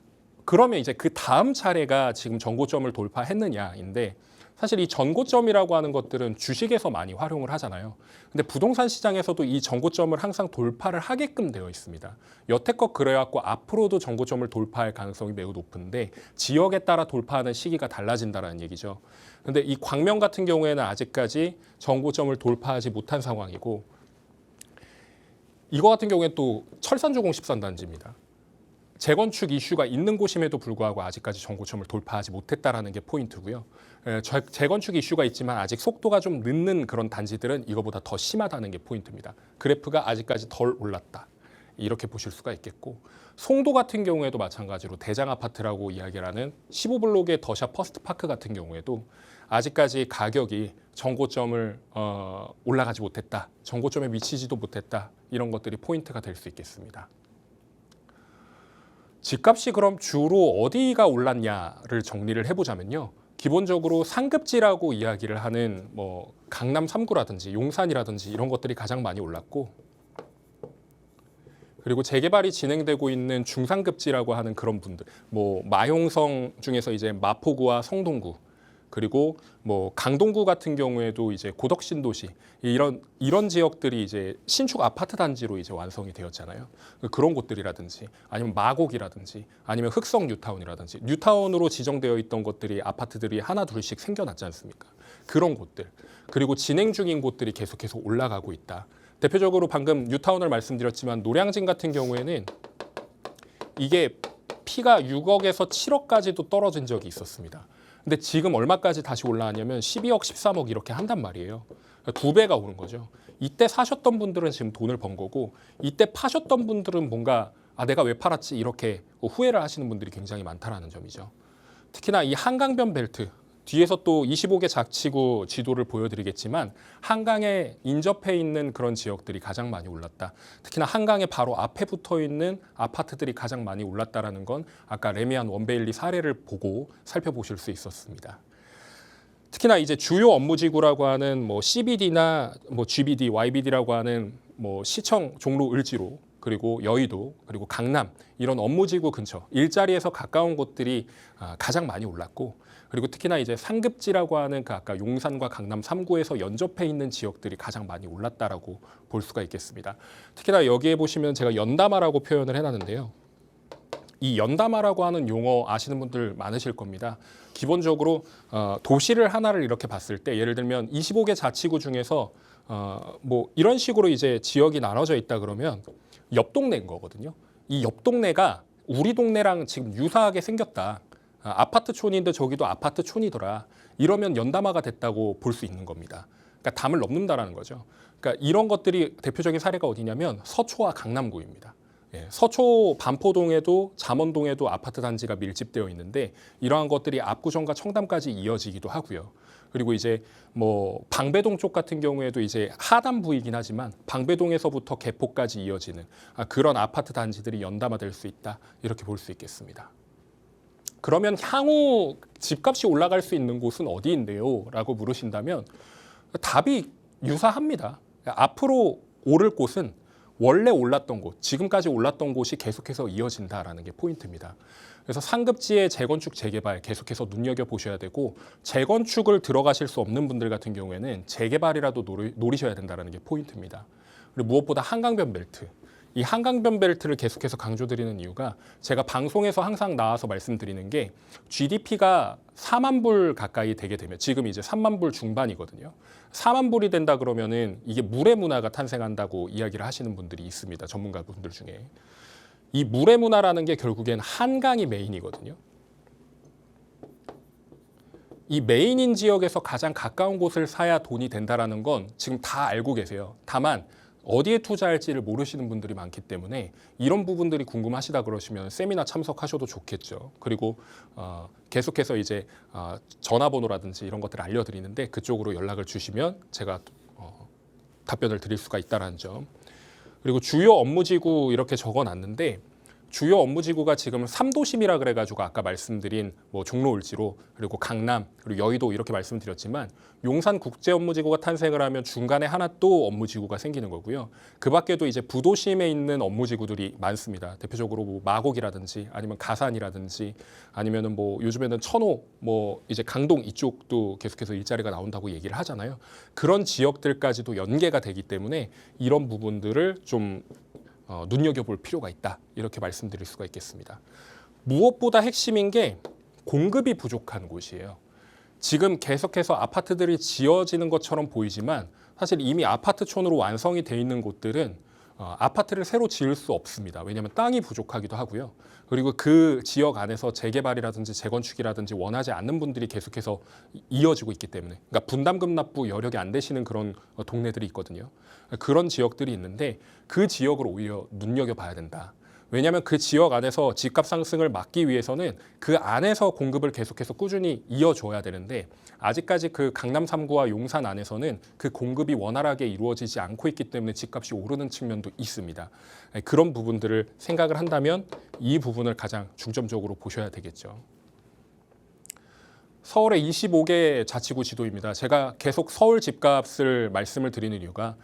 그러면 이제 그 다음 차례가 지금 정고점을 돌파했느냐인데 사실 이 전고점이라고 하는 것들은 주식에서 많이 활용을 하잖아요. 근데 부동산 시장에서도 이 전고점을 항상 돌파를 하게끔 되어 있습니다. 여태껏 그래왔고 앞으로도 전고점을 돌파할 가능성이 매우 높은데 지역에 따라 돌파하는 시기가 달라진다는 얘기죠. 근데 이 광명 같은 경우에는 아직까지 전고점을 돌파하지 못한 상황이고 이거 같은 경우에는 또 철산주공 13단지입니다. 재건축 이슈가 있는 곳임에도 불구하고 아직까지 전고점을 돌파하지 못했다라는 게 포인트고요. 재건축 이슈가 있지만 아직 속도가 좀 늦는 그런 단지들은 이거보다 더 심하다는 게 포인트입니다. 그래프가 아직까지 덜 올랐다. 이렇게 보실 수가 있겠고 송도 같은 경우에도 마찬가지로 대장 아파트라고 이야기를 하는 15블록의 더샵 퍼스트파크 같은 경우에도 아직까지 가격이 전고점을 올라가지 못했다. 전고점에 미치지도 못했다. 이런 것들이 포인트가 될 수 있겠습니다. 집값이 그럼 주로 어디가 올랐냐를 정리를 해보자면요. 기본적으로 상급지라고 이야기를 하는 뭐 강남 3구라든지 용산이라든지 이런 것들이 가장 많이 올랐고 그리고 재개발이 진행되고 있는 중상급지라고 하는 그런 분들 뭐 마용성 중에서 이제 마포구와 성동구 그리고 뭐 강동구 같은 경우에도 이제 고덕신도시 이런 지역들이 이제 신축 아파트 단지로 이제 완성이 되었잖아요. 그런 곳들이라든지 아니면 마곡이라든지 아니면 흑성 뉴타운이라든지 뉴타운으로 지정되어 있던 것들이 아파트들이 하나 둘씩 생겨났지 않습니까? 그런 곳들 그리고 진행 중인 곳들이 계속해서 올라가고 있다. 대표적으로 방금 뉴타운을 말씀드렸지만 노량진 같은 경우에는 이게 피가 6억에서 7억까지도 떨어진 적이 있었습니다. 근데 지금 얼마까지 다시 올라왔냐면 12억, 13억 이렇게 한단 말이에요. 두 배가 오른 거죠. 이때 사셨던 분들은 지금 돈을 번 거고 이때 파셨던 분들은 뭔가 내가 왜 팔았지 이렇게 후회를 하시는 분들이 굉장히 많다라는 점이죠. 특히나 이 한강변 벨트 뒤에서 또 25개 자치구 지도를 보여드리겠지만 한강에 인접해 있는 그런 지역들이 가장 많이 올랐다. 특히나 한강에 바로 앞에 붙어 있는 아파트들이 가장 많이 올랐다라는 건 아까 레미안 원베일리 사례를 보고 살펴보실 수 있었습니다. 특히나 이제 주요 업무지구라고 하는 뭐 CBD나 뭐 GBD, YBD라고 하는 뭐 시청 종로 을지로 그리고 여의도 그리고 강남 이런 업무지구 근처 일자리에서 가까운 곳들이 가장 많이 올랐고 그리고 특히나 이제 상급지라고 하는 그 아까 용산과 강남 3구에서 연접해 있는 지역들이 가장 많이 올랐다라고 볼 수가 있겠습니다. 특히나 여기에 보시면 제가 연담아라고 표현을 해놨는데요. 이 연담아라고 하는 용어 아시는 분들 많으실 겁니다. 기본적으로 도시를 하나를 이렇게 봤을 때 예를 들면 25개 자치구 중에서 뭐 이런 식으로 이제 지역이 나눠져 있다 그러면 옆 동네인 거거든요. 이 옆 동네가 우리 동네랑 지금 유사하게 생겼다. 아파트촌인데 저기도 아파트촌이더라. 이러면 연담아가 됐다고 볼 수 있는 겁니다. 그러니까 담을 넘는다라는 거죠. 그러니까 이런 것들이 대표적인 사례가 어디냐면 서초와 강남구입니다. 서초 반포동에도 잠원동에도 아파트 단지가 밀집되어 있는데 이러한 것들이 압구정과 청담까지 이어지기도 하고요. 그리고 이제 뭐 방배동 쪽 같은 경우에도 이제 하단부이긴 하지만 방배동에서부터 개포까지 이어지는 그런 아파트 단지들이 연담화될 수 있다. 이렇게 볼 수 있겠습니다. 그러면 향후 집값이 올라갈 수 있는 곳은 어디인데요? 라고 물으신다면 답이 유사합니다. 앞으로 오를 곳은 원래 올랐던 곳, 지금까지 올랐던 곳이 계속해서 이어진다라는 게 포인트입니다. 그래서 상급지의 재건축, 재개발 계속해서 눈여겨보셔야 되고 재건축을 들어가실 수 없는 분들 같은 경우에는 재개발이라도 노리셔야 된다는 게 포인트입니다. 그리고 무엇보다 한강변 벨트. 이 한강변 벨트를 계속해서 강조드리는 이유가 제가 방송에서 항상 나와서 말씀드리는 게 GDP가 4만 불 가까이 되게 되면 지금 이제 3만 불 중반이거든요. 4만 불이 된다 그러면은 이게 물의 문화가 탄생한다고 이야기를 하시는 분들이 있습니다. 전문가분들 중에. 이 물의 문화라는 게 결국엔 한강이 메인이거든요. 이 메인인 지역에서 가장 가까운 곳을 사야 돈이 된다라는 건 지금 다 알고 계세요. 다만 어디에 투자할지를 모르시는 분들이 많기 때문에 이런 부분들이 궁금하시다 그러시면 세미나 참석하셔도 좋겠죠. 그리고 계속해서 이제 전화번호라든지 이런 것들을 알려드리는데 그쪽으로 연락을 주시면 제가 답변을 드릴 수가 있다는 점. 그리고 주요 업무지구 이렇게 적어놨는데 주요 업무지구가 지금 3도심이라 그래가지고 아까 말씀드린 뭐 종로 을지로 그리고 강남 그리고 여의도 이렇게 말씀드렸지만 용산 국제업무지구가 탄생을 하면 중간에 하나 또 업무지구가 생기는 거고요. 그 밖에도 이제 부도심에 있는 업무지구들이 많습니다. 대표적으로 뭐 마곡이라든지 아니면 가산이라든지 아니면은 뭐 요즘에는 천호 뭐 이제 강동 이쪽도 계속해서 일자리가 나온다고 얘기를 하잖아요. 그런 지역들까지도 연계가 되기 때문에 이런 부분들을 좀 눈여겨볼 필요가 있다 이렇게 말씀드릴 수가 있겠습니다. 무엇보다 핵심인 게 공급이 부족한 곳이에요. 지금 계속해서 아파트들이 지어지는 것처럼 보이지만 사실 이미 아파트촌으로 완성이 돼 있는 곳들은 아파트를 새로 지을 수 없습니다. 왜냐하면 땅이 부족하기도 하고요. 그리고 그 지역 안에서 재개발이라든지 재건축이라든지 원하지 않는 분들이 계속해서 이어지고 있기 때문에 그러니까 분담금 납부 여력이 안 되시는 그런 동네들이 있거든요. 그런 지역들이 있는데 그 지역을 오히려 눈여겨봐야 된다. 왜냐하면 그 지역 안에서 집값 상승을 막기 위해서는 그 안에서 공급을 계속해서 꾸준히 이어줘야 되는데 아직까지 그 강남 3구와 용산 안에서는 그 공급이 원활하게 이루어지지 않고 있기 때문에 집값이 오르는 측면도 있습니다. 그런 부분들을 생각을 한다면 이 부분을 가장 중점적으로 보셔야 되겠죠. 서울의 25개 자치구 지도입니다. 제가 계속 서울 집값을 말씀을 드리는 이유가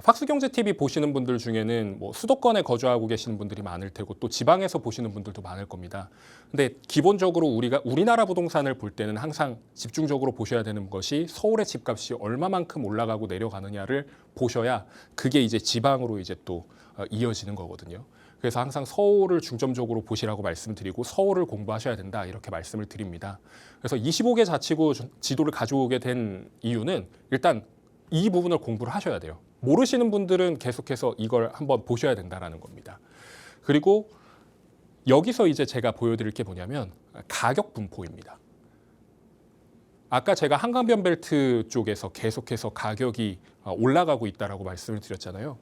팍스경제TV 보시는 분들 중에는 뭐 수도권에 거주하고 계시는 분들이 많을 테고 또 지방에서 보시는 분들도 많을 겁니다. 근데 기본적으로 우리나라 부동산을 볼 때는 항상 집중적으로 보셔야 되는 것이 서울의 집값이 얼마만큼 올라가고 내려가느냐를 보셔야 그게 이제 지방으로 이제 또 이어지는 거거든요. 그래서 항상 서울을 중점적으로 보시라고 말씀드리고 서울을 공부하셔야 된다 이렇게 말씀을 드립니다. 그래서 25개 자치구 지도를 가져오게 된 이유는 일단 이 부분을 공부를 하셔야 돼요. 모르시는 분들은 계속해서 이걸 한번 보셔야 된다는 겁니다. 그리고 여기서 이제 제가 보여드릴 게 뭐냐면 가격 분포입니다. 아까 제가 한강변벨트 쪽에서 계속해서 가격이 올라가고 있다라고 말씀을 드렸잖아요.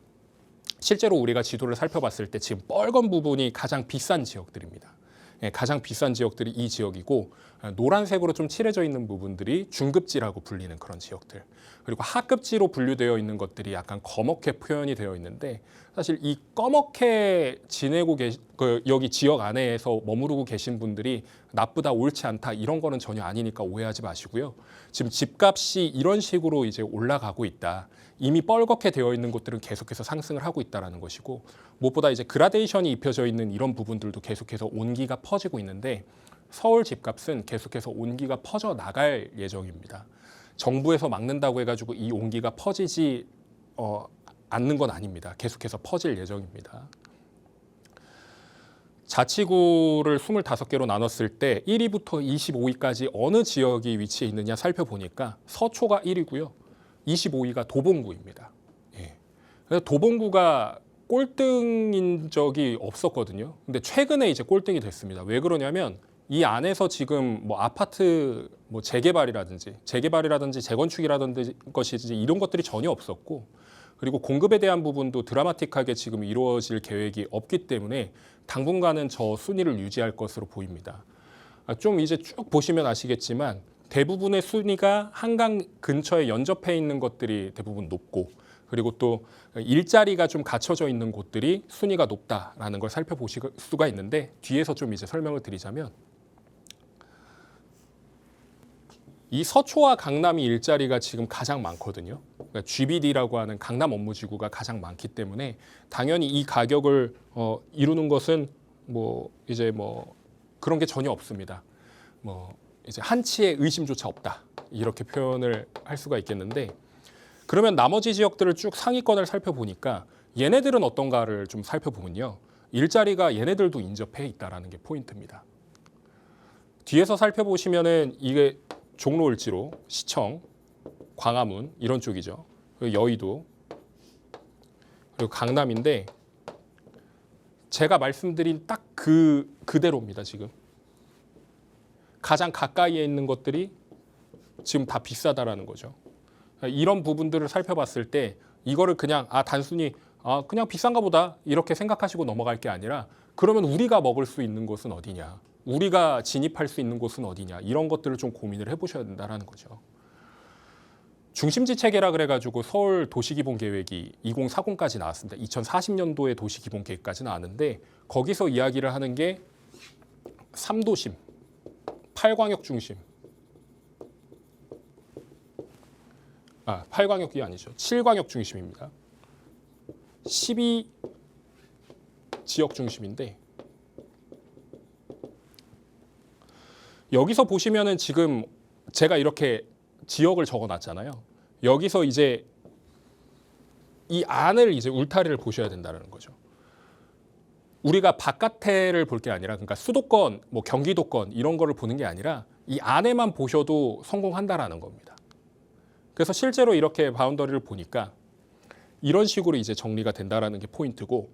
실제로 우리가 지도를 살펴봤을 때 지금 빨간 부분이 가장 비싼 지역들입니다. 가장 비싼 지역들이 이 지역이고 노란색으로 좀 칠해져 있는 부분들이 중급지라고 불리는 그런 지역들. 그리고 하급지로 분류되어 있는 것들이 약간 검게 표현이 되어 있는데 사실 이 검게 지내고 여기 지역 안에서 머무르고 계신 분들이 나쁘다 옳지 않다 이런 거는 전혀 아니니까 오해하지 마시고요. 지금 집값이 이런 식으로 이제 올라가고 있다. 이미 뻘겋게 되어 있는 곳들은 계속해서 상승을 하고 있다는 것이고 무엇보다 이제 그라데이션이 입혀져 있는 이런 부분들도 계속해서 온기가 퍼지고 있는데 서울 집값은 계속해서 온기가 퍼져 나갈 예정입니다. 정부에서 막는다고 해가지고 이 온기가 퍼지지 않는 건 아닙니다. 계속해서 퍼질 예정입니다. 자치구를 25개로 나눴을 때 1위부터 25위까지 어느 지역이 위치해 있느냐 살펴보니까 서초가 1위고요. 25위가 도봉구입니다. 예. 그래서 도봉구가 꼴등인 적이 없었거든요. 근데 최근에 이제 꼴등이 됐습니다. 왜 그러냐면 이 안에서 지금 뭐 아파트 뭐 재개발이라든지 재건축이라든지 것이 이런 것들이 전혀 없었고 그리고 공급에 대한 부분도 드라마틱하게 지금 이루어질 계획이 없기 때문에 당분간은 저 순위를 유지할 것으로 보입니다. 좀 이제 쭉 보시면 아시겠지만 대부분의 순위가 한강 근처에 연접해 있는 것들이 대부분 높고 그리고 또 일자리가 좀 갖춰져 있는 곳들이 순위가 높다라는 걸 살펴보실 수가 있는데 뒤에서 좀 이제 설명을 드리자면 이 서초와 강남이 일자리가 지금 가장 많거든요. 그러니까 GBD라고 하는 강남 업무지구가 가장 많기 때문에 당연히 이 가격을 이루는 것은 뭐 이제 뭐 그런 게 전혀 없습니다. 뭐 이제 한치의 의심조차 없다 이렇게 표현을 할 수가 있겠는데 그러면 나머지 지역들을 쭉 상위권을 살펴보니까 얘네들은 어떤가를 좀 살펴보면요. 일자리가 얘네들도 인접해 있다라는 게 포인트입니다. 뒤에서 살펴보시면은 이게 종로 을지로, 시청, 광화문 이런 쪽이죠. 그리고 여의도, 그리고 강남인데 제가 말씀드린 딱 그대로입니다. 지금 가장 가까이에 있는 것들이 지금 다 비싸다라는 거죠. 이런 부분들을 살펴봤을 때 이거를 그냥 단순히 그냥 비싼가 보다 이렇게 생각하시고 넘어갈 게 아니라 그러면 우리가 먹을 수 있는 곳은 어디냐, 우리가 진입할 수 있는 곳은 어디냐, 이런 것들을 좀 고민을 해보셔야 된다는 거죠. 중심지 체계라 그래가지고 서울 도시기본계획이 2040까지 나왔습니다. 2040년도에 도시기본계획까지 나왔는데 거기서 이야기를 하는 게 3도심, 8광역 중심, 8광역이 아니죠. 7광역 중심입니다. 12지역 중심인데 여기서 보시면은 지금 제가 이렇게 지역을 적어놨잖아요. 여기서 이제 이 안을 이제 울타리를 보셔야 된다는 거죠. 우리가 바깥에를 볼 게 아니라, 그러니까 수도권, 뭐 경기도권 이런 거를 보는 게 아니라 이 안에만 보셔도 성공한다라는 겁니다. 그래서 실제로 이렇게 바운더리를 보니까 이런 식으로 이제 정리가 된다라는 게 포인트고,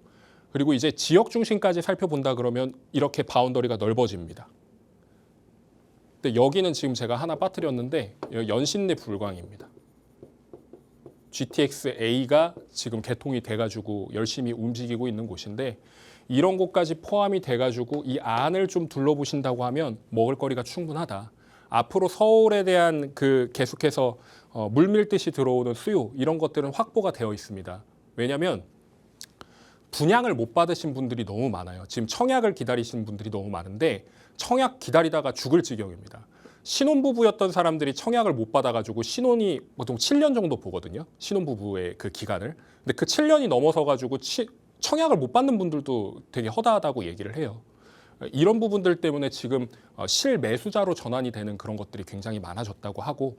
그리고 이제 지역 중심까지 살펴본다 그러면 이렇게 바운더리가 넓어집니다. 근데 여기는 지금 제가 하나 빠뜨렸는데 연신내 불광입니다. GTX-A가 지금 개통이 돼가지고 열심히 움직이고 있는 곳인데 이런 곳까지 포함이 돼가지고 이 안을 좀 둘러보신다고 하면 먹을거리가 충분하다. 앞으로 서울에 대한 계속해서 물밀듯이 들어오는 수요 이런 것들은 확보가 되어 있습니다. 왜냐하면 분양을 못 받으신 분들이 너무 많아요. 지금 청약을 기다리시는 분들이 너무 많은데 청약 기다리다가 죽을 지경입니다. 신혼부부였던 사람들이 청약을 못 받아가지고 신혼이 보통 7년 정도 보거든요. 신혼부부의 그 기간을. 근데 그 7년이 넘어서가지고 청약을 못 받는 분들도 되게 허다하다고 얘기를 해요. 이런 부분들 때문에 지금 실매수자로 전환이 되는 그런 것들이 굉장히 많아졌다고 하고,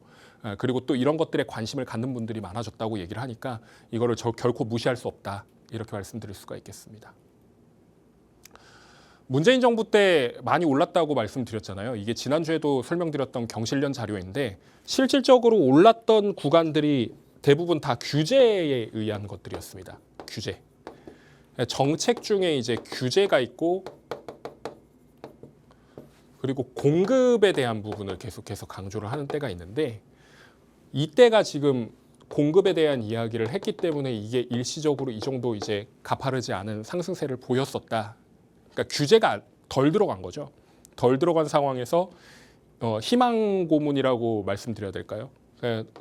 그리고 또 이런 것들에 관심을 갖는 분들이 많아졌다고 얘기를 하니까 이거를 결코 무시할 수 없다, 이렇게 말씀드릴 수가 있겠습니다. 문재인 정부 때 많이 올랐다고 말씀드렸잖아요. 이게 지난주에도 설명드렸던 경실련 자료인데 실질적으로 올랐던 구간들이 대부분 다 규제에 의한 것들이었습니다. 규제. 정책 중에 이제 규제가 있고 그리고 공급에 대한 부분을 계속해서 강조를 하는 때가 있는데 이때가 지금 공급에 대한 이야기를 했기 때문에 이게 일시적으로 이 정도 이제 가파르지 않은 상승세를 보였었다. 그러니까 규제가 덜 들어간 거죠. 덜 들어간 상황에서 희망 고문이라고 말씀드려야 될까요?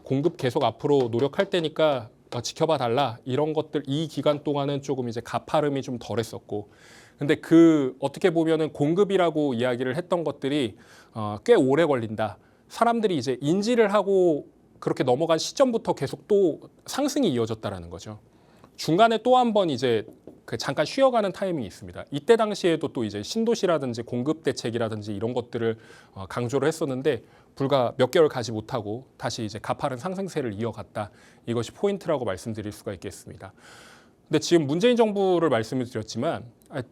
공급 계속 앞으로 노력할 테니까 지켜봐 달라, 이런 것들 이 기간 동안은 조금 이제 가파름이 좀 덜했었고, 근데 어떻게 보면은 공급이라고 이야기를 했던 것들이 꽤 오래 걸린다. 사람들이 이제 인지를 하고 그렇게 넘어간 시점부터 계속 또 상승이 이어졌다라는 거죠. 중간에 또 한 번 이제 잠깐 쉬어가는 타이밍이 있습니다. 이때 당시에도 또 이제 신도시라든지 공급 대책이라든지 이런 것들을 강조를 했었는데 불과 몇 개월 가지 못하고 다시 이제 가파른 상승세를 이어갔다. 이것이 포인트라고 말씀드릴 수가 있겠습니다. 근데 지금 문재인 정부를 말씀을 드렸지만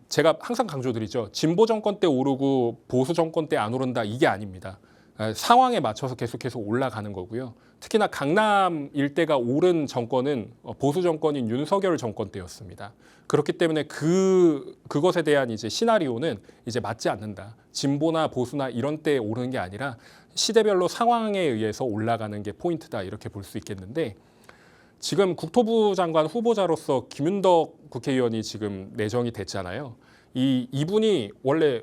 제가 항상 강조드리죠. 진보 정권 때 오르고 보수 정권 때 안 오른다, 이게 아닙니다. 상황에 맞춰서 계속해서 올라가는 거고요. 특히나 강남 일대가 오른 정권은 보수 정권인 윤석열 정권 때였습니다. 그렇기 때문에 그것에 대한 이제 시나리오는 이제 맞지 않는다. 진보나 보수나 이런 때 오르는 게 아니라 시대별로 상황에 의해서 올라가는 게 포인트다, 이렇게 볼 수 있겠는데, 지금 국토부 장관 후보자로서 김윤덕 국회의원이 지금 내정이 됐잖아요. 이분이 원래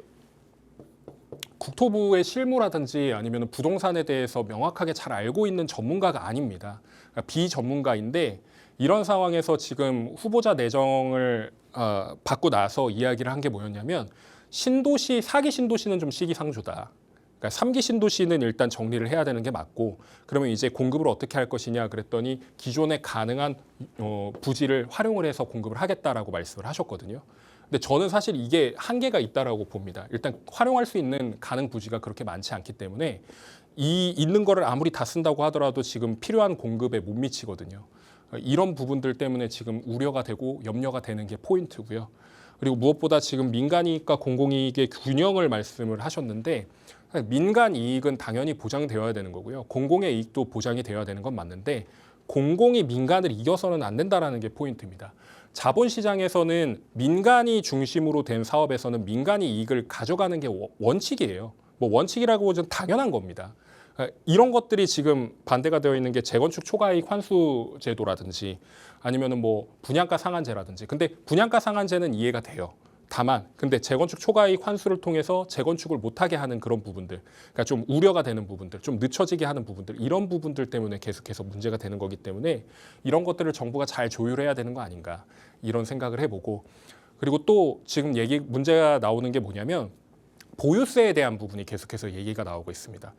국토부의 실무라든지 아니면 부동산에 대해서 명확하게 잘 알고 있는 전문가가 아닙니다. 그러니까 비전문가인데 이런 상황에서 지금 후보자 내정을 받고 나서 이야기를 한 게 뭐였냐면, 신도시, 4기 신도시는 좀 시기상조다. 그러니까 3기 신도시는 일단 정리를 해야 되는 게 맞고, 그러면 이제 공급을 어떻게 할 것이냐 그랬더니 기존에 가능한 부지를 활용을 해서 공급을 하겠다라고 말씀을 하셨거든요. 근데 저는 사실 이게 한계가 있다라고 봅니다. 일단 활용할 수 있는 가능 부지가 그렇게 많지 않기 때문에 있는 거를 아무리 다 쓴다고 하더라도 지금 필요한 공급에 못 미치거든요. 이런 부분들 때문에 지금 우려가 되고 염려가 되는 게 포인트고요. 그리고 무엇보다 지금 민간이익과 공공이익의 균형을 말씀을 하셨는데, 민간 이익은 당연히 보장되어야 되는 거고요. 공공의 이익도 보장이 되어야 되는 건 맞는데 공공이 민간을 이겨서는 안 된다라는 게 포인트입니다. 자본시장에서는 민간이 중심으로 된 사업에서는 민간이 이익을 가져가는 게 원칙이에요. 뭐 원칙이라고 좀 당연한 겁니다. 이런 것들이 지금 반대가 되어 있는 게 재건축 초과이익 환수 제도라든지 아니면은 뭐 분양가 상한제라든지. 근데 분양가 상한제는 이해가 돼요. 다만 근데 재건축 초과이익 환수를 통해서 재건축을 못하게 하는 그런 부분들, 그러니까 좀 우려가 되는 부분들, 좀 늦춰지게 하는 부분들, 이런 부분들 때문에 계속해서 문제가 되는 거기 때문에 이런 것들을 정부가 잘 조율해야 되는 거 아닌가 이런 생각을 해보고, 그리고 또 지금 문제가 나오는 게 뭐냐면 보유세에 대한 부분이 계속해서 얘기가 나오고 있습니다.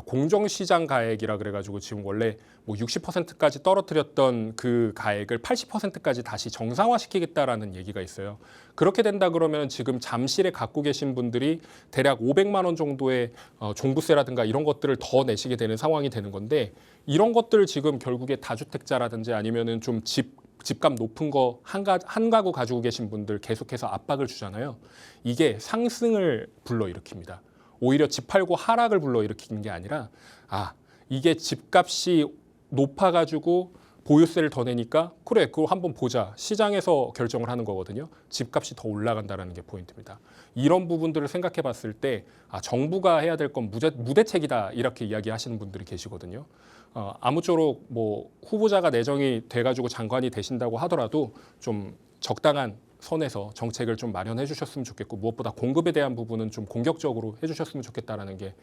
공정시장 가액이라 그래가지고 지금 원래 뭐 60%까지 떨어뜨렸던 그 가액을 80%까지 다시 정상화시키겠다라는 얘기가 있어요. 그렇게 된다 그러면 지금 잠실에 갖고 계신 분들이 대략 500만 원 정도의 종부세라든가 이런 것들을 더 내시게 되는 상황이 되는 건데, 이런 것들 지금 결국에 다주택자라든지 아니면은 좀 집값 높은 거 한 가구 가지고 계신 분들 계속해서 압박을 주잖아요. 이게 상승을 불러일으킵니다. 오히려 집 팔고 하락을 불러일으키는 게 아니라, 이게 집값이 높아가지고 보유세를 더 내니까 그래 그거 한번 보자, 시장에서 결정을 하는 거거든요. 집값이 더 올라간다는 게 포인트입니다. 이런 부분들을 생각해 봤을 때 정부가 해야 될 건 무대책이다 이렇게 이야기하시는 분들이 계시거든요. 아무쪼록 뭐 후보자가 내정이 돼가지고 장관이 되신다고 하더라도 좀 적당한 선에서 정책을 좀 마련해 주셨으면 좋겠고, 무엇보다 공급에 대한 부분은 좀 공격적으로 해 주셨으면 좋겠다라는 게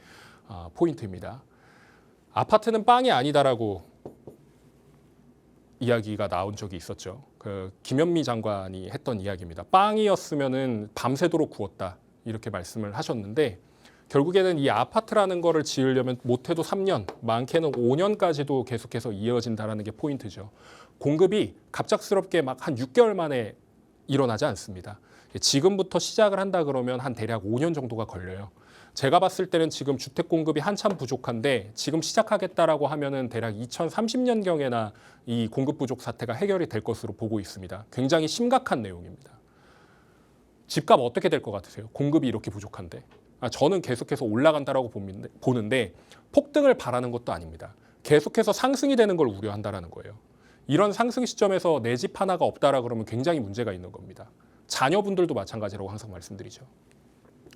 포인트입니다. 아파트는 빵이 아니다라고 이야기가 나온 적이 있었죠. 그 김현미 장관이 했던 이야기입니다. 빵이었으면은 밤새도록 구웠다 이렇게 말씀을 하셨는데, 결국에는 이 아파트라는 거를 지으려면 못해도 3년, 많게는 5년까지도 계속해서 이어진다라는 게 포인트죠. 공급이 갑작스럽게 막 한 6개월 만에 일어나지 않습니다. 지금부터 시작을 한다 그러면 한 대략 5년 정도가 걸려요. 제가 봤을 때는 지금 주택 공급이 한참 부족한데 지금 시작하겠다라고 하면은 대략 2030년경에나 이 공급 부족 사태가 해결이 될 것으로 보고 있습니다. 굉장히 심각한 내용입니다. 집값 어떻게 될 것 같으세요? 공급이 이렇게 부족한데. 저는 계속해서 올라간다라고 보는데 폭등을 바라는 것도 아닙니다. 계속해서 상승이 되는 걸 우려한다라는 거예요. 이런 상승 시점에서 내 집 하나가 없다라 그러면 굉장히 문제가 있는 겁니다. 자녀분들도 마찬가지라고 항상 말씀드리죠.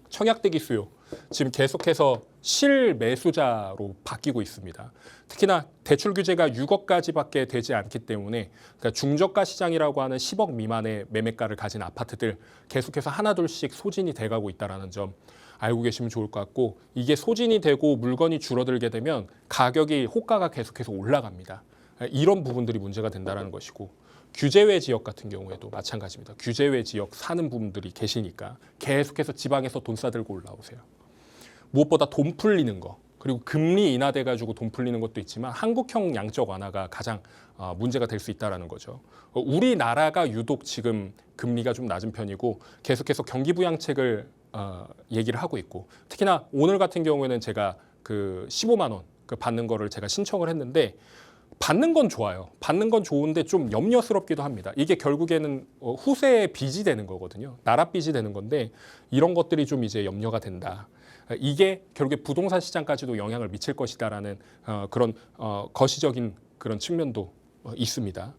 청약대기 수요 지금 계속해서 실매수자로 바뀌고 있습니다. 특히나 대출 규제가 6억까지밖에 되지 않기 때문에, 그러니까 중저가 시장이라고 하는 10억 미만의 매매가를 가진 아파트들 계속해서 하나둘씩 소진이 돼가고 있다는 점 알고 계시면 좋을 것 같고, 이게 소진이 되고 물건이 줄어들게 되면 가격이 호가가 계속해서 올라갑니다. 이런 부분들이 문제가 된다는 것이고, 규제외 지역 같은 경우에도 마찬가지입니다. 규제외 지역 사는 분들이 계시니까 계속해서 지방에서 돈 싸들고 올라오세요. 무엇보다 돈 풀리는 거, 그리고 금리 인하돼가지고 돈 풀리는 것도 있지만 한국형 양적 완화가 가장 문제가 될 수 있다는 거죠. 우리나라가 유독 지금 금리가 좀 낮은 편이고 계속해서 경기 부양책을 얘기를 하고 있고, 특히나 오늘 같은 경우에는 제가 그 15만 원 받는 거를 제가 신청을 했는데, 받는 건 좋아요. 받는 건 좋은데 좀 염려스럽기도 합니다. 이게 결국에는 후세의 빚이 되는 거거든요. 나라 빚이 되는 건데 이런 것들이 좀 이제 염려가 된다. 이게 결국에 부동산 시장까지도 영향을 미칠 것이다라는 그런 거시적인 그런 측면도 있습니다.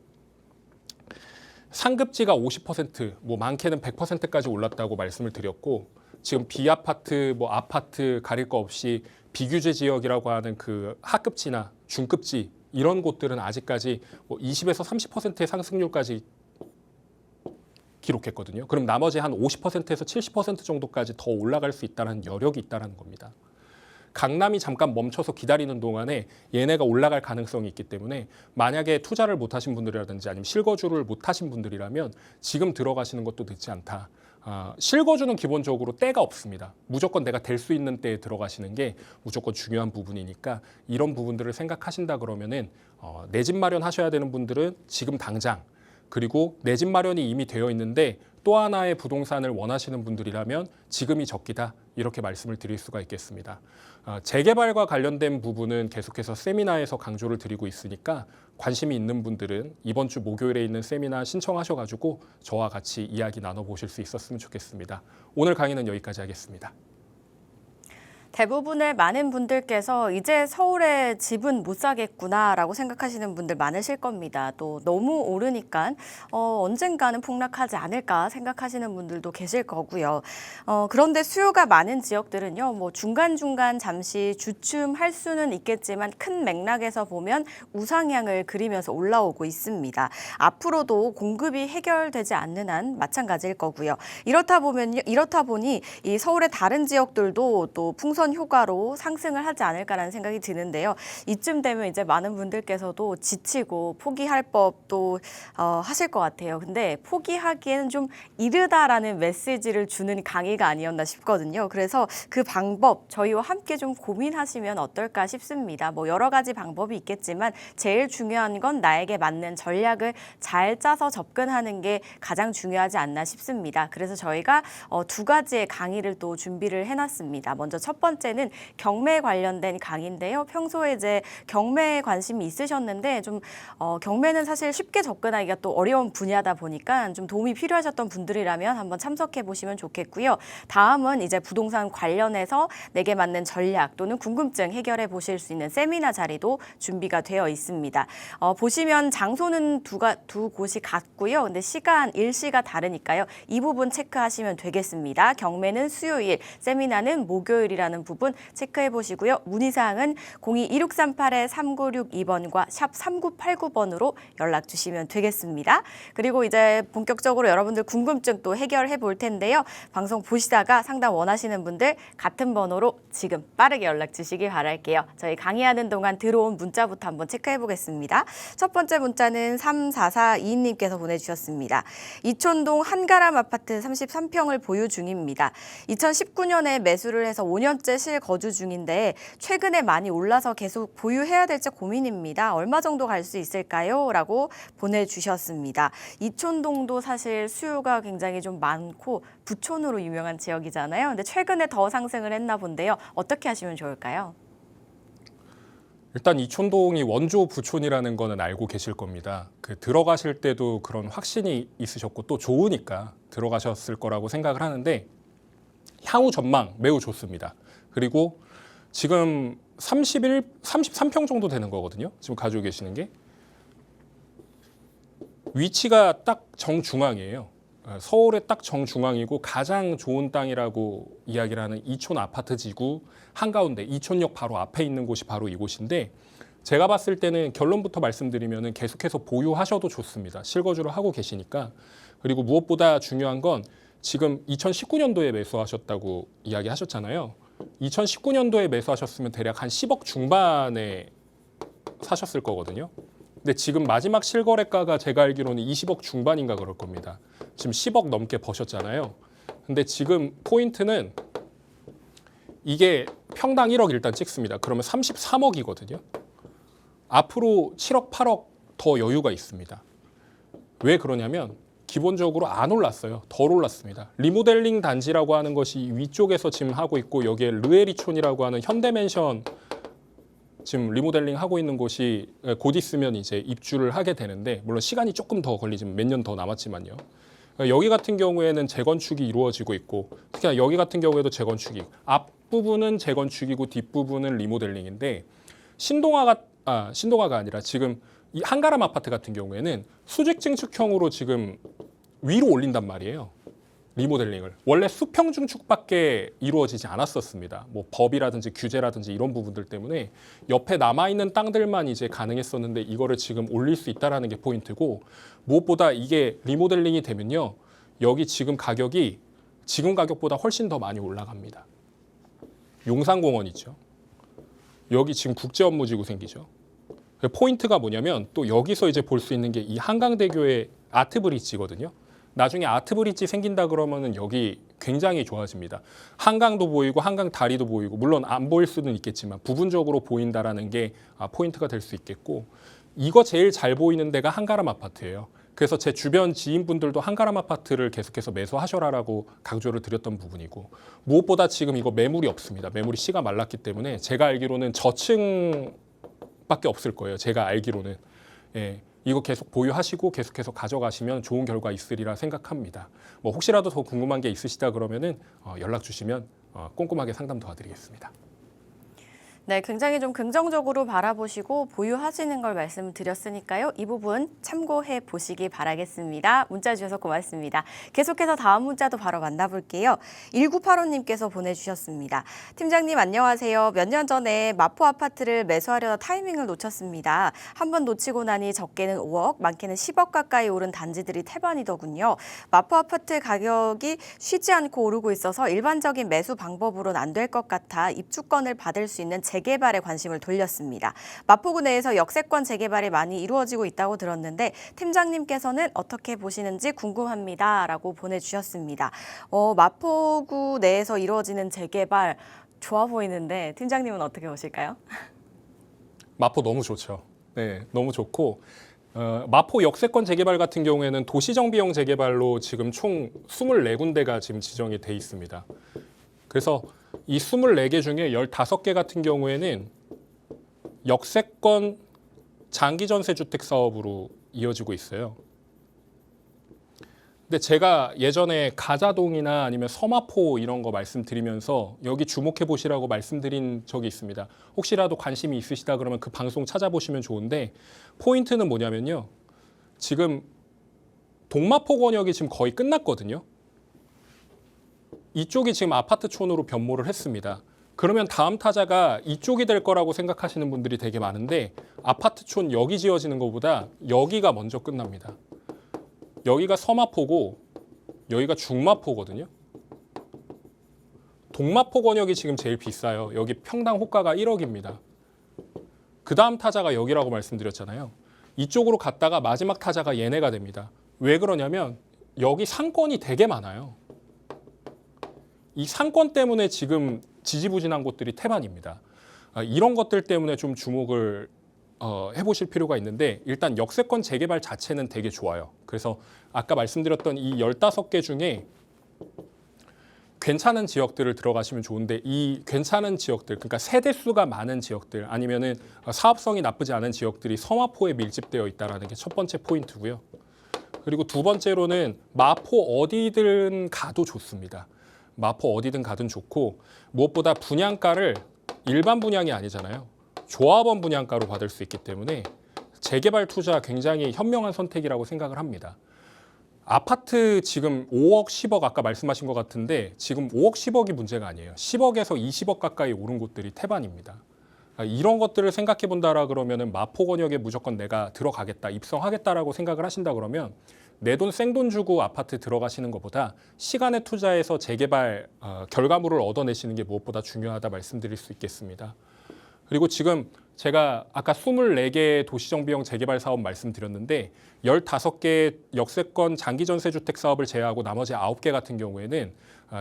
상급지가 50%, 뭐 많게는 100%까지 올랐다고 말씀을 드렸고, 지금 비아파트, 뭐 아파트 가릴 거 없이 비규제 지역이라고 하는 그 하급지나 중급지 이런 곳들은 아직까지 뭐 20에서 30%의 상승률까지 기록했거든요. 그럼 나머지 한 50%에서 70% 정도까지 더 올라갈 수 있다는 여력이 있다는 겁니다. 강남이 잠깐 멈춰서 기다리는 동안에 얘네가 올라갈 가능성이 있기 때문에, 만약에 투자를 못 하신 분들이라든지 아니면 실거주를 못 하신 분들이라면 지금 들어가시는 것도 늦지 않다. 실거주는 기본적으로 때가 없습니다. 무조건 내가 될 수 있는 때에 들어가시는 게 무조건 중요한 부분이니까, 이런 부분들을 생각하신다 그러면은 내 집 마련하셔야 되는 분들은 지금 당장, 그리고 내 집 마련이 이미 되어 있는데 또 하나의 부동산을 원하시는 분들이라면 지금이 적기다, 이렇게 말씀을 드릴 수가 있겠습니다. 재개발과 관련된 부분은 계속해서 세미나에서 강조를 드리고 있으니까 관심이 있는 분들은 이번 주 목요일에 있는 세미나 신청하셔가지고 저와 같이 이야기 나눠보실 수 있었으면 좋겠습니다. 오늘 강의는 여기까지 하겠습니다. 대부분의 많은 분들께서 이제 서울에 집은 못 사겠구나라고 생각하시는 분들 많으실 겁니다. 또 너무 오르니까 언젠가는 폭락하지 않을까 생각하시는 분들도 계실 거고요. 그런데 수요가 많은 지역들은요, 뭐 중간중간 잠시 주춤할 수는 있겠지만 큰 맥락에서 보면 우상향을 그리면서 올라오고 있습니다. 앞으로도 공급이 해결되지 않는 한 마찬가지일 거고요. 이렇다 보니 이 서울의 다른 지역들도 또 풍선 효과로 상승을 하지 않을까라는 생각이 드는데요. 이쯤 되면 이제 많은 분들께서도 지치고 포기할 법도 하실 것 같아요. 근데 포기하기에는 좀 이르다라는 메시지를 주는 강의가 아니었나 싶거든요. 그래서 그 방법 저희와 함께 좀 고민하시면 어떨까 싶습니다. 뭐 여러 가지 방법이 있겠지만 제일 중요한 건 나에게 맞는 전략을 잘 짜서 접근하는 게 가장 중요하지 않나 싶습니다. 그래서 저희가 두 가지의 강의를 또 준비를 해놨습니다. 먼저 첫 번째는 경매 관련된 강의인데요. 평소에 이제 경매에 관심이 있으셨는데 좀 경매는 사실 쉽게 접근하기가 또 어려운 분야다 보니까 좀 도움이 필요하셨던 분들이라면 한번 참석해 보시면 좋겠고요. 다음은 이제 부동산 관련해서 내게 맞는 전략 또는 궁금증 해결해 보실 수 있는 세미나 자리도 준비가 되어 있습니다. 보시면 장소는 두 곳이 같고요. 근데 일시가 다르니까요. 이 부분 체크하시면 되겠습니다. 경매는 수요일, 세미나는 목요일이라는 부분 체크해 보시고요. 문의사항은 02-2638-3962번과 샵 3989번으로 연락 주시면 되겠습니다. 그리고 이제 본격적으로 여러분들 궁금증 또 해결해 볼 텐데요. 방송 보시다가 상담 원하시는 분들 같은 번호로 지금 빠르게 연락 주시기 바랄게요. 저희 강의하는 동안 들어온 문자부터 한번 체크해 보겠습니다. 첫 번째 문자는 3442님께서 보내주셨습니다. 이촌동 한가람 아파트 33평을 보유 중입니다. 2019년에 매수를 해서 5년째 실거주 중인데 최근에 많이 올라서 계속 보유해야 될지 고민입니다. 얼마 정도 갈 수 있을까요? 라고 보내주셨습니다. 이촌동도 사실 수요가 굉장히 좀 많고 부촌으로 유명한 지역이잖아요. 근데 최근에 더 상승을 했나 본데요. 어떻게 하시면 좋을까요? 일단 이촌동이 원조 부촌이라는 거는 알고 계실 겁니다. 그 들어가실 때도 그런 확신이 있으셨고 또 좋으니까 들어가셨을 거라고 생각을 하는데 향후 전망 매우 좋습니다. 그리고 지금 33평 정도 되는 거거든요. 지금 가지고 계시는 게. 위치가 딱 정중앙이에요. 서울의 딱 정중앙이고 가장 좋은 땅이라고 이야기를 하는 이촌 아파트 지구 한가운데 이촌역 바로 앞에 있는 곳이 바로 이곳인데 제가 봤을 때는 결론부터 말씀드리면 계속해서 보유하셔도 좋습니다. 실거주를 하고 계시니까. 그리고 무엇보다 중요한 건 지금 2019년도에 매수하셨다고 이야기하셨잖아요. 2019년도에 매수하셨으면 대략 한 10억 중반에 사셨을 거거든요. 근데 지금 마지막 실거래가가 제가 알기로는 20억 중반인가 그럴 겁니다. 지금 10억 넘게 버셨잖아요. 근데 지금 포인트는 이게 평당 1억 일단 찍습니다. 그러면 33억이거든요. 앞으로 7억, 8억 더 여유가 있습니다. 왜 그러냐면 기본적으로 안 올랐어요. 덜 올랐습니다. 리모델링 단지라고 하는 것이 위쪽에서 지금 하고 있고 여기에 르에리촌이라고 하는 현대맨션 지금 리모델링 하고 있는 곳이 곧 있으면 이제 입주를 하게 되는데 물론 시간이 조금 더 걸리지만 몇 년 더 남았지만요. 여기 같은 경우에는 재건축이 이루어지고 있고 특히나 여기 같은 경우에도 재건축이 앞부분은 재건축이고 뒷부분은 리모델링인데 신동아가 아니라 지금 이 한가람 아파트 같은 경우에는 수직 증축형으로 지금 위로 올린단 말이에요. 리모델링을. 원래 수평 중축밖에 이루어지지 않았었습니다. 뭐 법이라든지 규제라든지 이런 부분들 때문에 옆에 남아있는 땅들만 이제 가능했었는데 이거를 지금 올릴 수 있다는 게 포인트고 무엇보다 이게 리모델링이 되면요. 여기 지금 가격이 지금 가격보다 훨씬 더 많이 올라갑니다. 용산공원 있죠. 여기 지금 국제업무지구 생기죠. 포인트가 뭐냐면 또 여기서 이제 볼 수 있는 게 이 한강대교의 아트브릿지거든요. 나중에 아트브릿지 생긴다 그러면은 여기 굉장히 좋아집니다. 한강도 보이고 한강 다리도 보이고 물론 안 보일 수는 있겠지만 부분적으로 보인다라는 게 포인트가 될 수 있겠고 이거 제일 잘 보이는 데가 한가람 아파트예요. 그래서 제 주변 지인분들도 한가람 아파트를 계속해서 매수하셔라라고 강조를 드렸던 부분이고 무엇보다 지금 이거 매물이 없습니다. 매물이 씨가 말랐기 때문에 제가 알기로는 저층밖에 없을 거예요. 제가 알기로는. 예. 이거 계속 보유하시고 계속해서 가져가시면 좋은 결과 있으리라 생각합니다. 뭐 혹시라도 더 궁금한 게 있으시다 그러면은 연락 주시면 꼼꼼하게 상담 도와드리겠습니다. 네, 굉장히 좀 긍정적으로 바라보시고 보유하시는 걸 말씀드렸으니까요. 이 부분 참고해 보시기 바라겠습니다. 문자 주셔서 고맙습니다. 계속해서 다음 문자도 바로 만나볼게요. 1985님께서 보내주셨습니다. 팀장님 안녕하세요. 몇 년 전에 마포 아파트를 매수하려다 타이밍을 놓쳤습니다. 한 번 놓치고 나니 적게는 5억, 많게는 10억 가까이 오른 단지들이 태반이더군요. 마포 아파트 가격이 쉬지 않고 오르고 있어서 일반적인 매수 방법으로는 안 될 것 같아 입주권을 받을 수 있는 재개발에 관심을 돌렸습니다. 마포구 내에서 역세권 재개발이 많이 이루어지고 있다고 들었는데 팀장님께서는 어떻게 보시는지 궁금합니다. 라고 보내주셨습니다. 마포구 내에서 이루어지는 재개발 좋아 보이는데 팀장님은 어떻게 보실까요? 마포 너무 좋죠. 네, 너무 좋고 마포 역세권 재개발 같은 경우에는 도시정비용 재개발로 지금 총 24군데가 지금 지정이 돼 있습니다. 그래서 이 24개 중에 15개 같은 경우에는 역세권 장기전세주택 사업으로 이어지고 있어요. 근데 제가 예전에 가자동이나 아니면 서마포 이런 거 말씀드리면서 여기 주목해 보시라고 말씀드린 적이 있습니다. 혹시라도 관심이 있으시다 그러면 그 방송 찾아보시면 좋은데 포인트는 뭐냐면요. 지금 동마포 권역이 지금 거의 끝났거든요. 이쪽이 지금 아파트촌으로 변모를 했습니다. 그러면 다음 타자가 이쪽이 될 거라고 생각하시는 분들이 되게 많은데 아파트촌 여기 지어지는 것보다 여기가 먼저 끝납니다. 여기가 서마포고 여기가 중마포거든요. 동마포 권역이 지금 제일 비싸요. 여기 평당 호가가 1억입니다. 그 다음 타자가 여기라고 말씀드렸잖아요. 이쪽으로 갔다가 마지막 타자가 얘네가 됩니다. 왜 그러냐면 여기 상권이 되게 많아요. 이 상권 때문에 지금 지지부진한 곳들이 태반입니다. 이런 것들 때문에 좀 주목을 해보실 필요가 있는데 일단 역세권 재개발 자체는 되게 좋아요. 그래서 아까 말씀드렸던 이 15개 중에 괜찮은 지역들을 들어가시면 좋은데 이 괜찮은 지역들, 그러니까 세대수가 많은 지역들 아니면은 사업성이 나쁘지 않은 지역들이 서마포에 밀집되어 있다는 게 첫 번째 포인트고요. 그리고 두 번째로는 마포 어디든 가도 좋습니다. 마포 어디든 가든 좋고 무엇보다 분양가를 일반 분양이 아니잖아요. 조합원 분양가로 받을 수 있기 때문에 재개발 투자 굉장히 현명한 선택이라고 생각을 합니다. 아파트 지금 5억, 10억 아까 말씀하신 것 같은데 지금 5억, 10억이 문제가 아니에요. 10억에서 20억 가까이 오른 곳들이 태반입니다. 이런 것들을 생각해 본다라 그러면은 마포 권역에 무조건 내가 들어가겠다, 입성하겠다라고 생각을 하신다 그러면 내 돈 생돈 주고 아파트 들어가시는 것보다 시간에 투자해서 재개발 결과물을 얻어내시는 게 무엇보다 중요하다 말씀드릴 수 있겠습니다. 그리고 지금 제가 아까 24개 도시정비형 재개발 사업 말씀드렸는데 15개 역세권 장기전세주택 사업을 제외하고 나머지 9개 같은 경우에는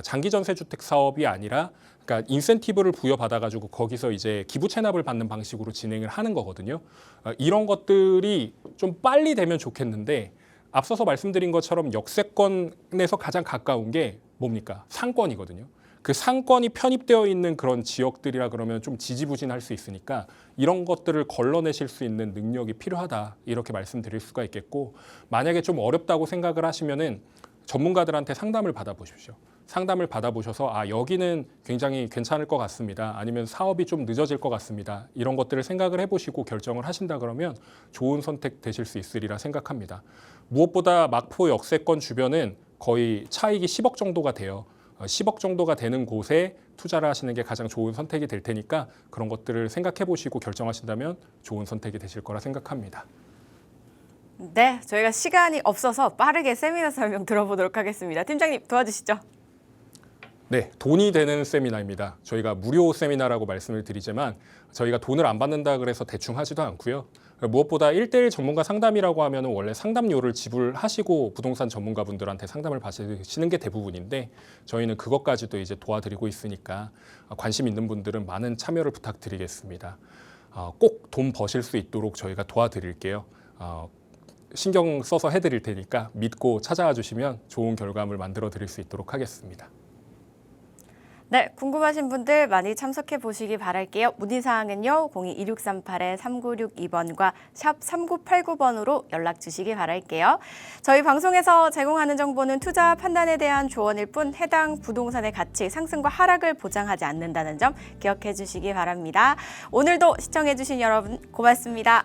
장기전세주택 사업이 아니라 그러니까 인센티브를 부여받아가지고 거기서 이제 기부 체납을 받는 방식으로 진행을 하는 거거든요. 이런 것들이 좀 빨리 되면 좋겠는데 앞서서 말씀드린 것처럼 역세권에서 가장 가까운 게 뭡니까? 상권이거든요. 그 상권이 편입되어 있는 그런 지역들이라 그러면 좀 지지부진할 수 있으니까 이런 것들을 걸러내실 수 있는 능력이 필요하다 이렇게 말씀드릴 수가 있겠고 만약에 좀 어렵다고 생각을 하시면은 전문가들한테 상담을 받아보십시오. 상담을 받아보셔서 여기는 굉장히 괜찮을 것 같습니다. 아니면 사업이 좀 늦어질 것 같습니다. 이런 것들을 생각을 해보시고 결정을 하신다 그러면 좋은 선택 되실 수 있으리라 생각합니다. 무엇보다 마포 역세권 주변은 거의 차익이 10억 정도가 돼요. 10억 정도가 되는 곳에 투자를 하시는 게 가장 좋은 선택이 될 테니까 그런 것들을 생각해 보시고 결정하신다면 좋은 선택이 되실 거라 생각합니다. 네, 저희가 시간이 없어서 빠르게 세미나 설명 들어보도록 하겠습니다. 팀장님 도와주시죠. 네, 돈이 되는 세미나입니다. 저희가 무료 세미나라고 말씀을 드리지만 저희가 돈을 안 받는다 그래서 대충 하지도 않고요. 무엇보다 1:1 전문가 상담이라고 하면 원래 상담료를 지불하시고 부동산 전문가분들한테 상담을 받으시는 게 대부분인데 저희는 그것까지도 이제 도와드리고 있으니까 관심 있는 분들은 많은 참여를 부탁드리겠습니다. 꼭 돈 버실 수 있도록 저희가 도와드릴게요. 신경 써서 해드릴 테니까 믿고 찾아와 주시면 좋은 결과물 만들어 드릴 수 있도록 하겠습니다. 네, 궁금하신 분들 많이 참석해 보시기 바랄게요. 문의사항은요. 02-2638-3962번과 샵 3989번으로 연락 주시기 바랄게요. 저희 방송에서 제공하는 정보는 투자 판단에 대한 조언일 뿐 해당 부동산의 가치 상승과 하락을 보장하지 않는다는 점 기억해 주시기 바랍니다. 오늘도 시청해 주신 여러분 고맙습니다.